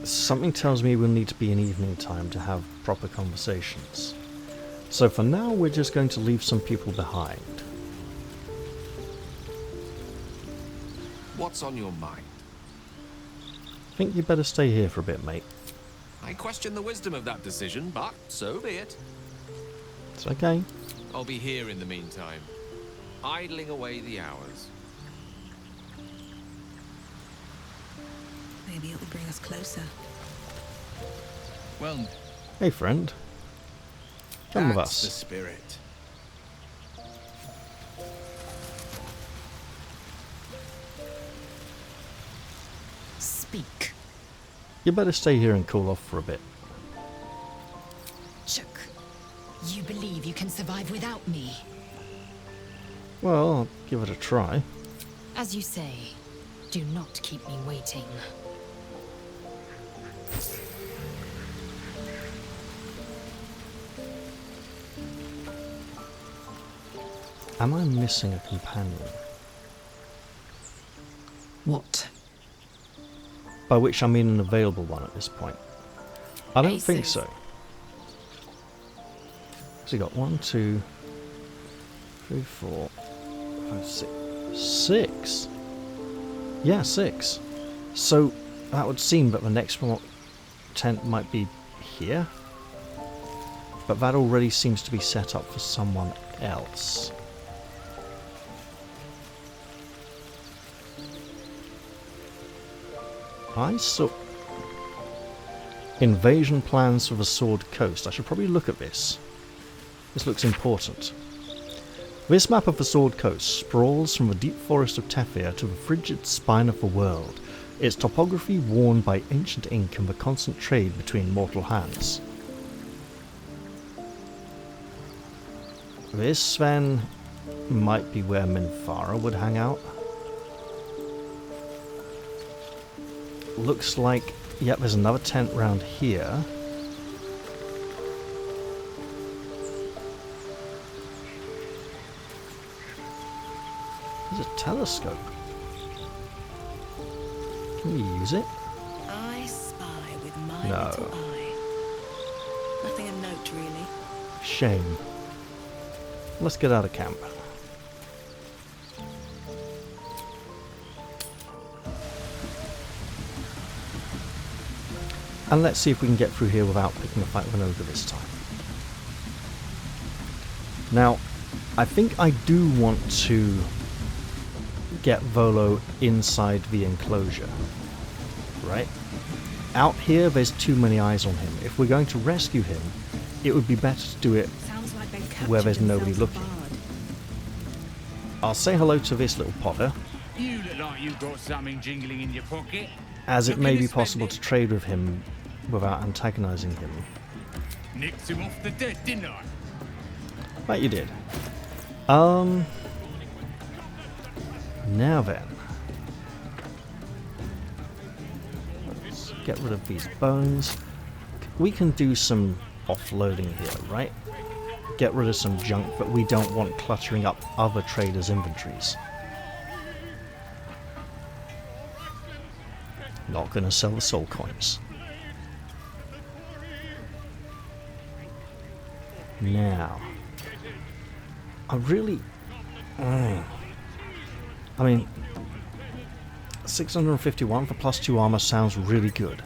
Something tells me we'll need to be in evening time to have proper conversations. So for now, we're just going to leave some people behind. What's on your mind? I think you better stay here for a bit, mate. I question the wisdom of that decision, but so be it. It's okay. I'll be here in the meantime, idling away the hours. Maybe it will bring us closer. Well, hey friend. Come with us. That's the spirit. Speak. You better stay here and cool off for a bit. Chuck, you believe you can survive without me? Well, I'll give it a try. As you say, do not keep me waiting. Am I missing a companion? What? By which I mean an available one at this point. I don't think Aces. so. So you got 1, 2, 3, 4, 5, 6. 6? Yeah, 6. So that would seem that the next one tent might be here. But that already seems to be set up for someone else. I saw invasion plans for the Sword Coast. I should probably look at this. This looks important. This map of the Sword Coast sprawls from the deep forest of Tethia to the frigid spine of the world, its topography worn by ancient ink and the constant trade between mortal hands. This, then, might be where Minthara would hang out. Looks like, yep, there's another tent round here. There's a telescope. Can you use it? I spy with my No. little eye. Nothing of note, really. Shame. Let's get out of camp. And let's see if we can get through here without picking a fight with an ogre this time. Now, I think I do want to get Volo inside the enclosure. Right? Out here, there's too many eyes on him. If we're going to rescue him, it would be better to do it Sounds like they've where captured there's nobody themselves a looking. bard. I'll say hello to this little potter, You look like you got something jingling in your pocket. as it Looking may to be spend possible it? to trade with him without antagonizing him. Nicked him off the dead, didn't I? Right, you did. Now then. Let's get rid of these bones. We can do some offloading here, right? Get rid of some junk that we don't want cluttering up other traders' inventories. Not gonna sell the soul coins. Now, I really... I mean, 651 for +2 armor sounds really good.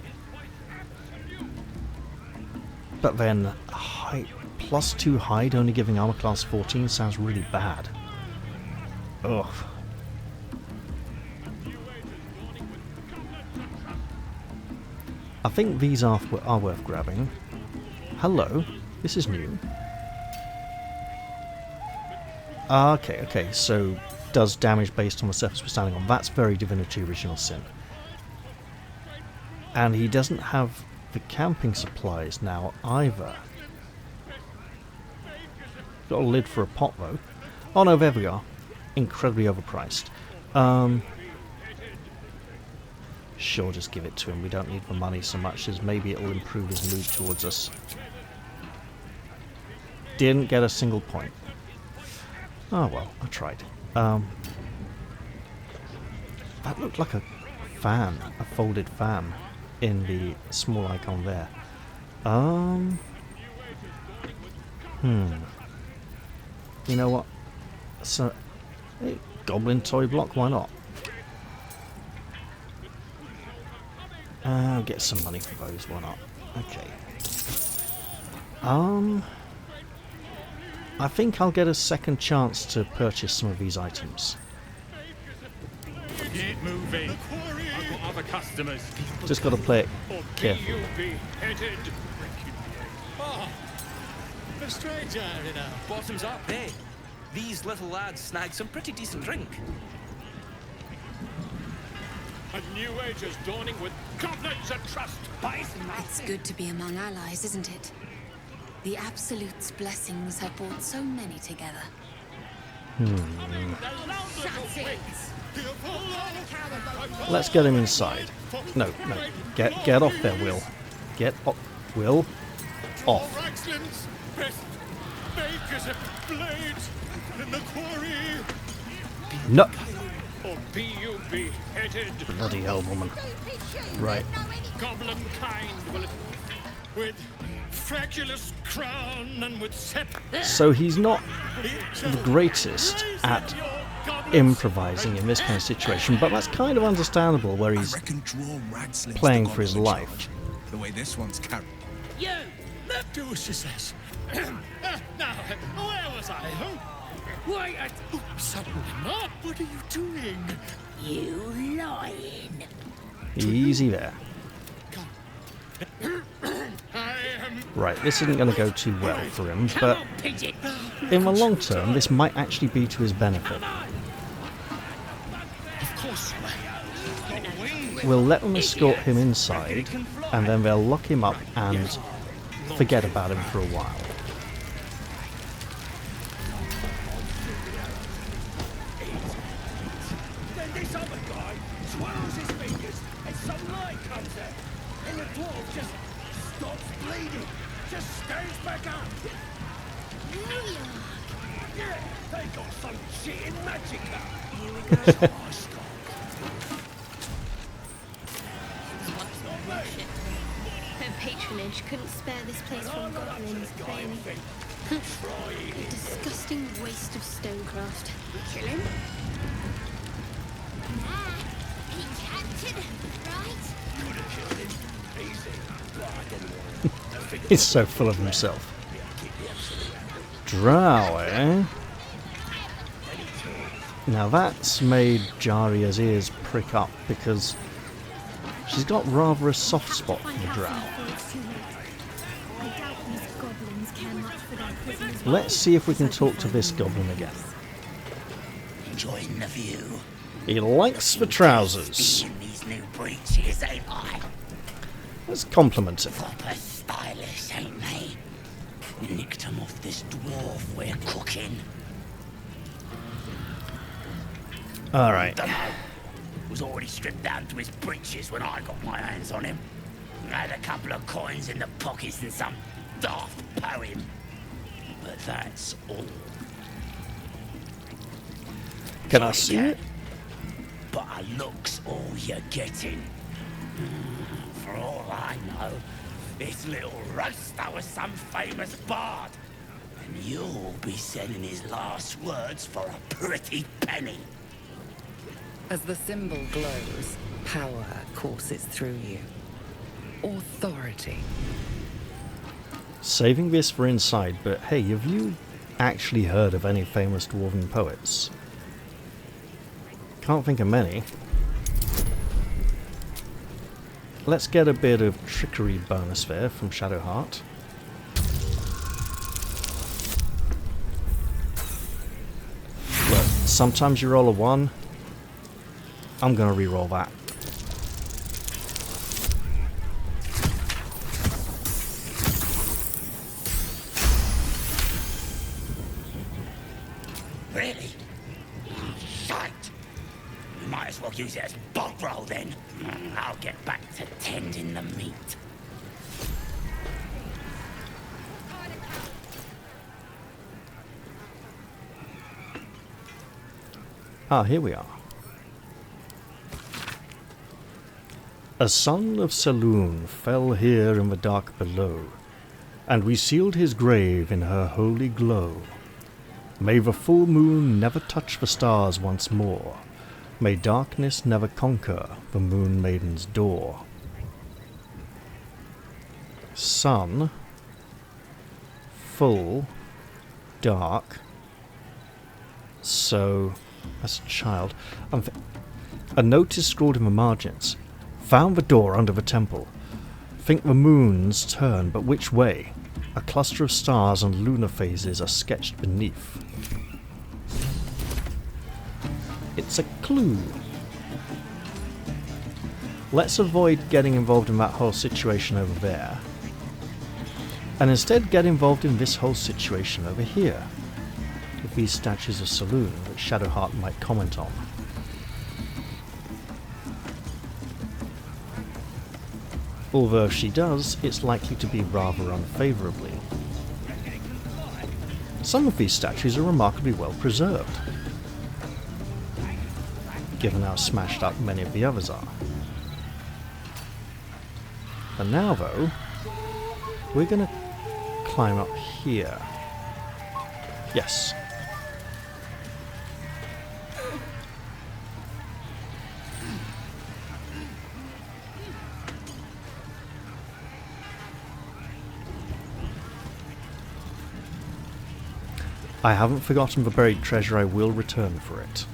But then, +2 hide only giving armor class 14 sounds really bad. Ugh. I think these are worth grabbing. Hello, this is new. Okay, so does damage based on the surface we're standing on. That's very Divinity Original Sin. And he doesn't have the camping supplies now either. Got a lid for a pot though. Oh no, there we are. Incredibly overpriced. Sure, just give it to him. We don't need the money so much as maybe it'll improve his mood towards us. Didn't get a single point. Oh well, I tried. That looked like a fan, a folded fan in the small icon there. You know what? So, goblin toy block, why not? I'll get some money for those, why not? Okay. I think I'll get a second chance to purchase some of these items. Get moving. I've got other customers. Just got to play it carefully. Oh, a stranger, you know. Bottoms up, hey. These little lads snagged some pretty decent drink. A new age is dawning with goblins and trust. It's good to be among allies, isn't it? The Absolute's blessings have brought so many together. Let's get him inside. No. Get off there, Will. Get off. Will. Off. No. Or be you beheaded. Bloody hell, woman. Right. Goblin kind with fragulous crown and with So he's not the greatest at improvising in this kind of situation, but that's kind of understandable where he's playing for his life. The way this one's carried. You! Do as she says. Now, where was I, huh? Why, suddenly not. What are you doing? You lying. Easy there. Right, this isn't going to go too well for him, but in the long term, this might actually be to his benefit. We'll let them escort him inside, and then they'll lock him up and forget about him for a while. Then this other guy swallows his fingers and some light comes out. And the dwarf just stops bleeding. Just stands back up. Yeah, they got some cheating magic up. Here we go. Her patronage couldn't spare this place from goblins, clearly. A disgusting waste of stonecraft. Kill him? He captured him, right? Could have killed him. Easy. But I didn't want He's so full of himself. Drow, eh? Now that's made Jaria's ears prick up because she's got rather a soft spot for the drow. Let's see if we can talk to this goblin again. Enjoying the view. He likes the trousers. These new breeches, ain't I? Let's compliment him. Proper stylish, ain't they? Nicked him off this dwarf we're cooking. Alright. Was already stripped down to his breeches when I got my hands on him. Had a couple of coins in the pockets and some daft poem. But that's all. Can I see it? But a look's all you're getting. For all I know, this little roaster was some famous bard. And you'll be sending his last words for a pretty penny. As the symbol glows, power courses through you. Authority. Saving this for inside, but hey, have you actually heard of any famous dwarven poets? Can't think of many. Let's get a bit of trickery bonus there from Shadowheart. Look, sometimes you roll a 1. I'm gonna re-roll that. Really? Oh, shite! You might as well use it as bog roll then. I'll get back to tending the meat. Ah, here we are. A son of Saloon fell here in the dark below, and we sealed his grave in her holy glow. May the full moon never touch the stars once more. May darkness never conquer the moon maiden's door. Sun, full, dark. So, as a child, a note is scrawled in the margins. Found the door under the temple. Think the moon's turn, but which way? A cluster of stars and lunar phases are sketched beneath. It's a clue. Let's avoid getting involved in that whole situation over there, and instead get involved in this whole situation over here, with these statues of Saloon that Shadowheart might comment on. Although if she does, it's likely to be rather unfavourably. Some of these statues are remarkably well preserved, given how smashed up many of the others are. For now though, we're going to climb up here. Yes. I haven't forgotten the buried treasure. I will return for it.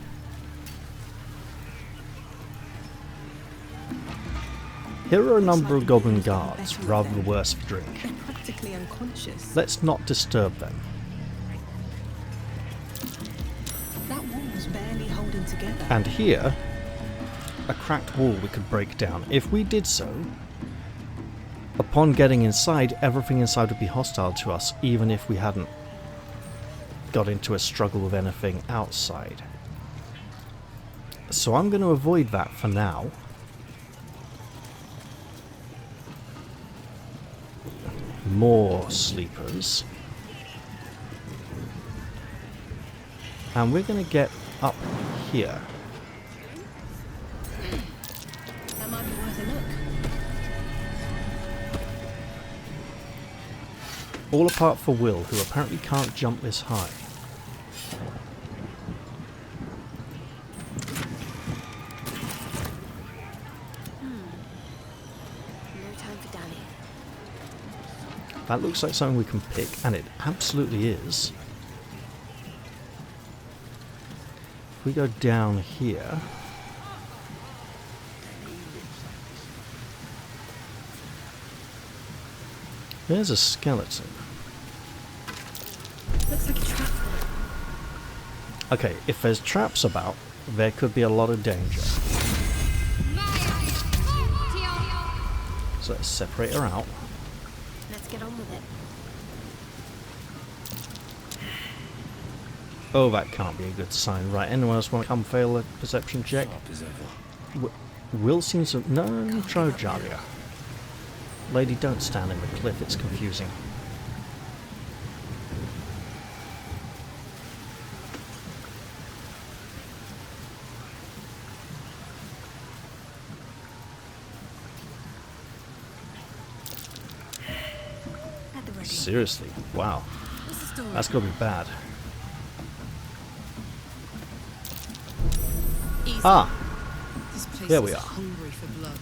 Here are a number of goblin guards, rather the worse for drink. They're practically unconscious. Let's not disturb them. That wall was barely holding together. And here, a cracked wall we could break down. If we did so, upon getting inside, everything inside would be hostile to us, even if we hadn't got into a struggle with anything outside. So I'm going to avoid that for now. More sleepers. And we're going to get up here. That might be worth a look. All apart for Will, who apparently can't jump this high. No time for Danny. That looks like something we can pick, and it absolutely is. If we go down here... There's a skeleton. Looks like a trap. Okay, if there's traps about, there could be a lot of danger. So let's separate her out. Let's get on with it. Oh, that can't be a good sign. Right, anyone else want to come fail a perception check? Will seems to... No, try Jalia. Lady, don't stand in the cliff, it's confusing. Seriously, wow. That's gonna be bad. Easy. Ah! This place There we is are. hungry for blood.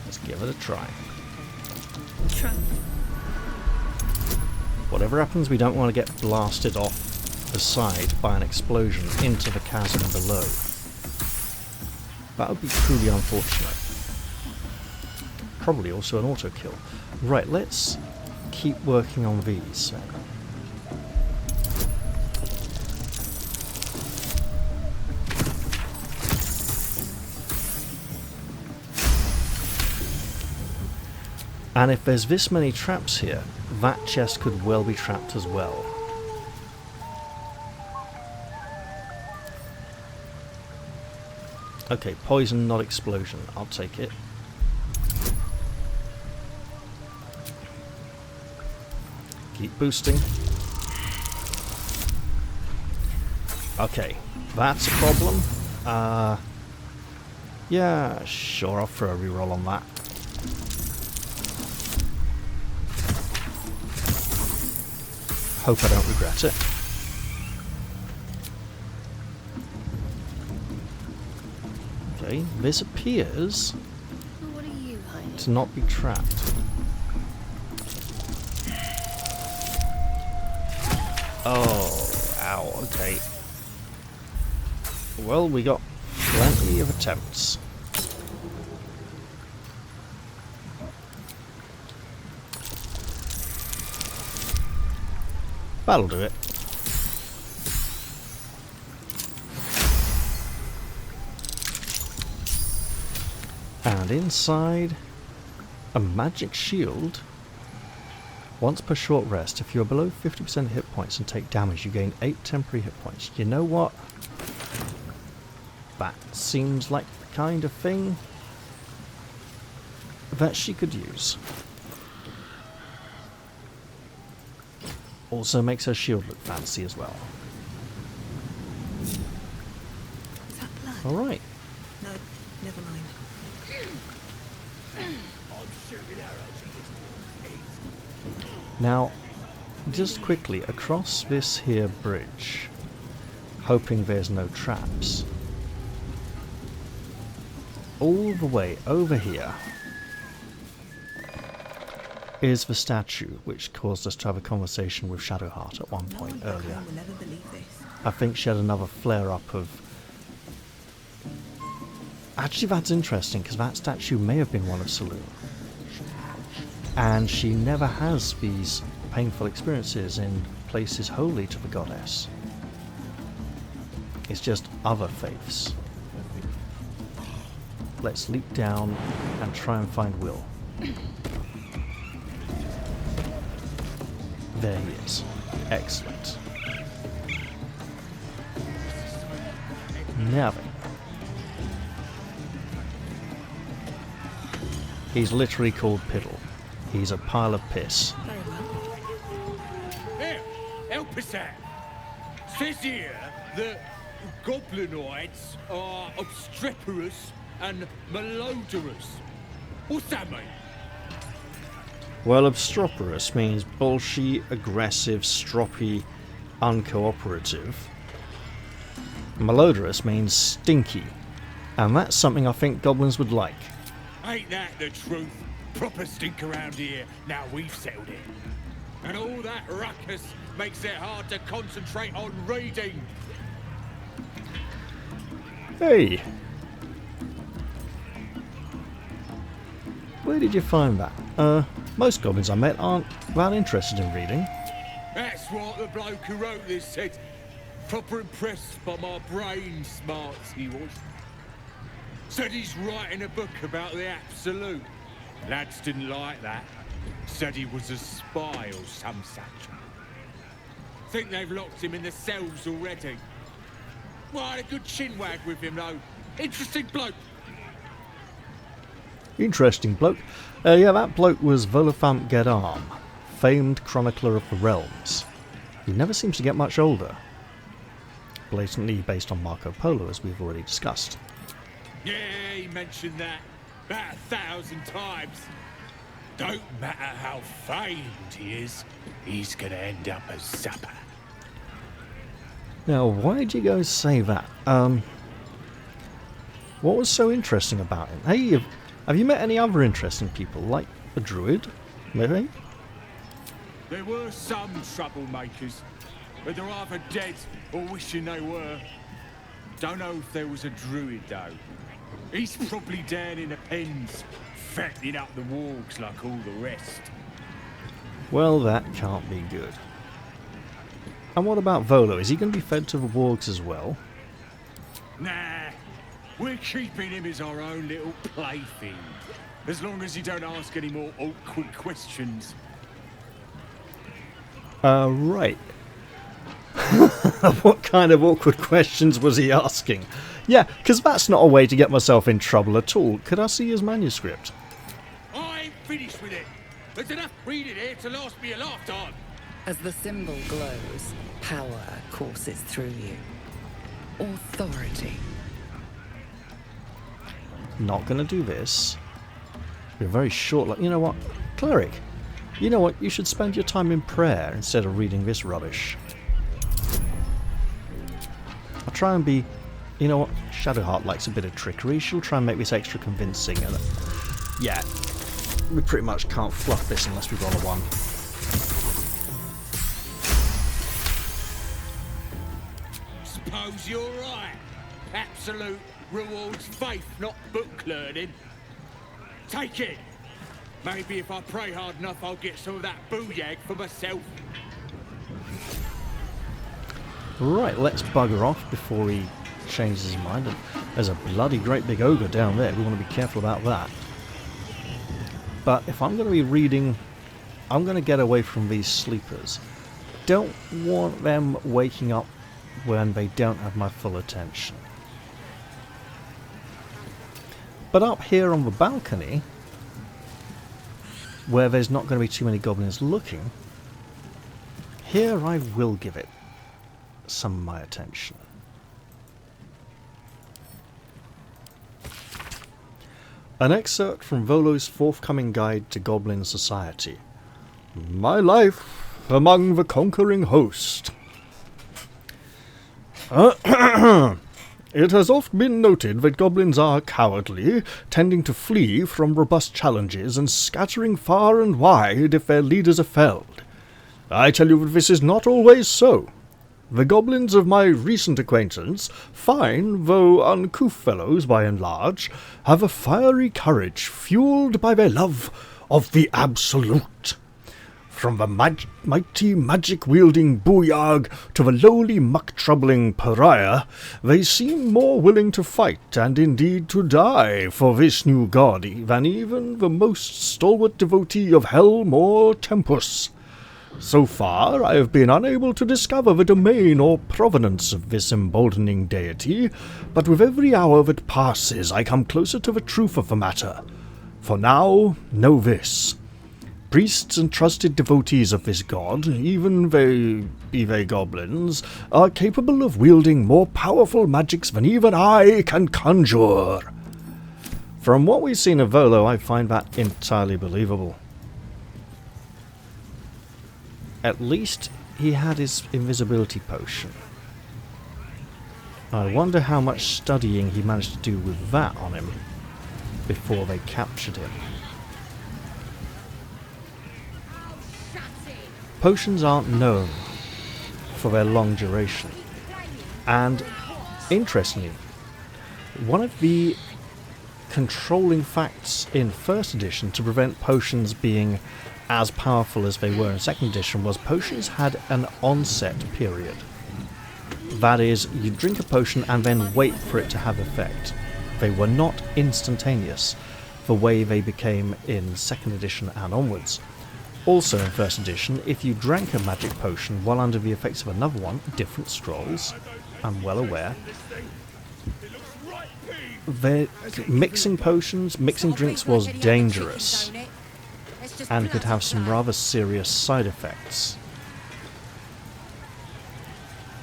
Let's give it a try. Try. Whatever happens, we don't want to get blasted off the side by an explosion into the chasm below. That would be truly unfortunate. Probably also an auto kill. Right, let's keep working on these. And if there's this many traps here, that chest could well be trapped as well. Okay, poison, not explosion. I'll take it. Keep boosting. Okay, that's a problem. Yeah, sure, I'll throw a reroll on that. Hope I don't regret it. Okay, this appears What are you hiding? to not be trapped. Oh, ow, okay. Well, we got plenty of attempts. That'll do it. And inside, a magic shield. Once per short rest, if you are below 50% hit points and take damage, you gain 8 temporary hit points. You know what? That seems like the kind of thing that she could use. Also makes her shield look fancy as well. Is that blood? Alright. No, never mind. Now, just quickly, across this here bridge, hoping there's no traps, all the way over here is the statue, which caused us to have a conversation with Shadowheart at one point earlier. Will never believe this. I think she had another flare-up of... Actually, that's interesting, because that statue may have been one of Saloon. And she never has these painful experiences in places holy to the goddess. It's just other faiths. Let's leap down and try and find Will. There he is. Excellent. Now then. He's literally called Piddle. He's a pile of piss. Very well. Here, help us out. Says here that goblinoids are obstreperous and malodorous. What's that mean? Well, obstreperous means bullshy, aggressive, stroppy, uncooperative. Malodorous means stinky. And that's something I think goblins would like. Ain't that the truth? Proper stink around here, now we've settled it. And all that ruckus makes it hard to concentrate on reading. Hey! Where did you find that? Most goblins I met aren't that interested in reading. That's what the bloke who wrote this said. Proper impressed by my brain smarts, he was. Said he's writing a book about the Absolute. Lads didn't like that. Said he was a spy or some such. Think they've locked him in the cells already. Well, I had a good chinwag with him, though. Interesting bloke. Interesting bloke. Yeah, that bloke was Volafamp Gedam, famed chronicler of the realms. He never seems to get much older. Blatantly based on Marco Polo, as we've already discussed. Yeah, he mentioned that about 1,000 times. Don't matter how famed he is, he's gonna end up as supper. Now, why'd you guys say that? What was so interesting about him? Hey, have you met any other interesting people, like a druid, maybe? There were some troublemakers, but they're either dead or wishing they were. Don't know if there was a druid, though. He's probably down in the pens, fattening up the wargs like all the rest. Well, that can't be good. And what about Volo? Is he going to be fed to the wargs as well? Nah, we're keeping him as our own little plaything. As long as you don't ask any more awkward questions. Right. What kind of awkward questions was he asking? Yeah, because that's not a way to get myself in trouble at all. Could I see his manuscript? I ain't finished with it. There's enough reading here to last me a lifetime. As the symbol glows, power courses through you. Authority. Not going to do this. We're very short. Like, you know what? Cleric, you know what? You should spend your time in prayer instead of reading this rubbish. I'll try and be... You know what? Shadowheart likes a bit of trickery. She'll try and make this extra convincing. And yeah, we pretty much can't fluff this unless we roll a 1. Suppose you're right. Absolute rewards faith, not book learning. Take it. Maybe if I pray hard enough, I'll get some of that booyag for myself. Right, let's bugger off before he changes his mind. And there's a bloody great big ogre down there. We want to be careful about that. But if I'm going to be reading, I'm going to get away from these sleepers. Don't want them waking up when they don't have my full attention. But up here on the balcony, where there's not going to be too many goblins looking, here I will give it some of my attention. An excerpt from Volo's forthcoming guide to Goblin Society. My life among the conquering host. It has oft been noted that goblins are cowardly, tending to flee from robust challenges and scattering far and wide if their leaders are felled. I tell you that this is not always so. The goblins of my recent acquaintance, fine though uncouth fellows by and large, have a fiery courage fueled by their love of the absolute. From the mighty magic-wielding booyarg to the lowly muck-troubling pariah, they seem more willing to fight and indeed to die for this new god than even the most stalwart devotee of Helm or Tempus. So far, I have been unable to discover the domain or provenance of this emboldening deity, but with every hour that passes I come closer to the truth of the matter. For now, know this. Priests and trusted devotees of this god, even they goblins, are capable of wielding more powerful magics than even I can conjure. From what we've seen of Volo, I find that entirely believable. At least he had his invisibility potion. I wonder how much studying he managed to do with that on him before they captured him. Potions aren't known for their long duration. And, interestingly, one of the controlling facts in first edition to prevent potions being as powerful as they were in second edition was potions had an onset period. That is, you drink a potion and then wait for it to have effect. They were not instantaneous, the way they became in second edition and onwards. Also in first edition, if you drank a magic potion while under the effects of another one, different scrolls, I'm well aware, mixing potions, mixing drinks was dangerous and could have some rather serious side effects.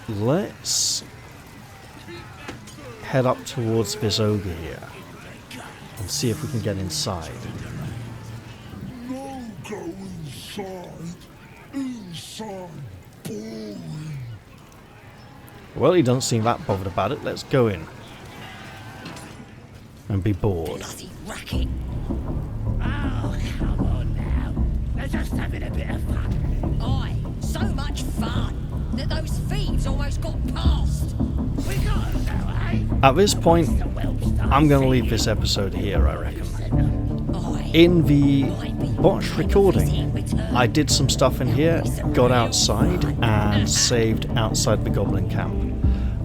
Let's head up towards this ogre here and see if we can get inside. No go inside. Inside boring. Well, he doesn't seem that bothered about it. Let's go in and be bored. Bloody racket. Oh, come on now. They're just having a bit of fun. like those thieves almost got past. We got them now, eh? At this point, I'm going to leave this episode here, I reckon. In the botched recording, I did some stuff in here, got outside, and saved outside the goblin camp.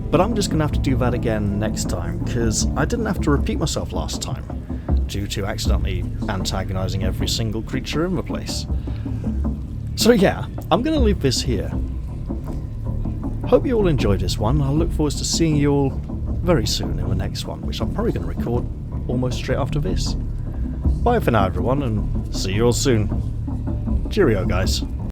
But I'm just going to have to do that again next time, because I didn't have to repeat myself last time, due to accidentally antagonising every single creature in the place. So yeah, I'm going to leave this here. Hope you all enjoyed this one. I look forward to seeing you all very soon in the next one, which I'm probably going to record almost straight after this. Bye for now, everyone, and see you all soon. Cheerio, guys.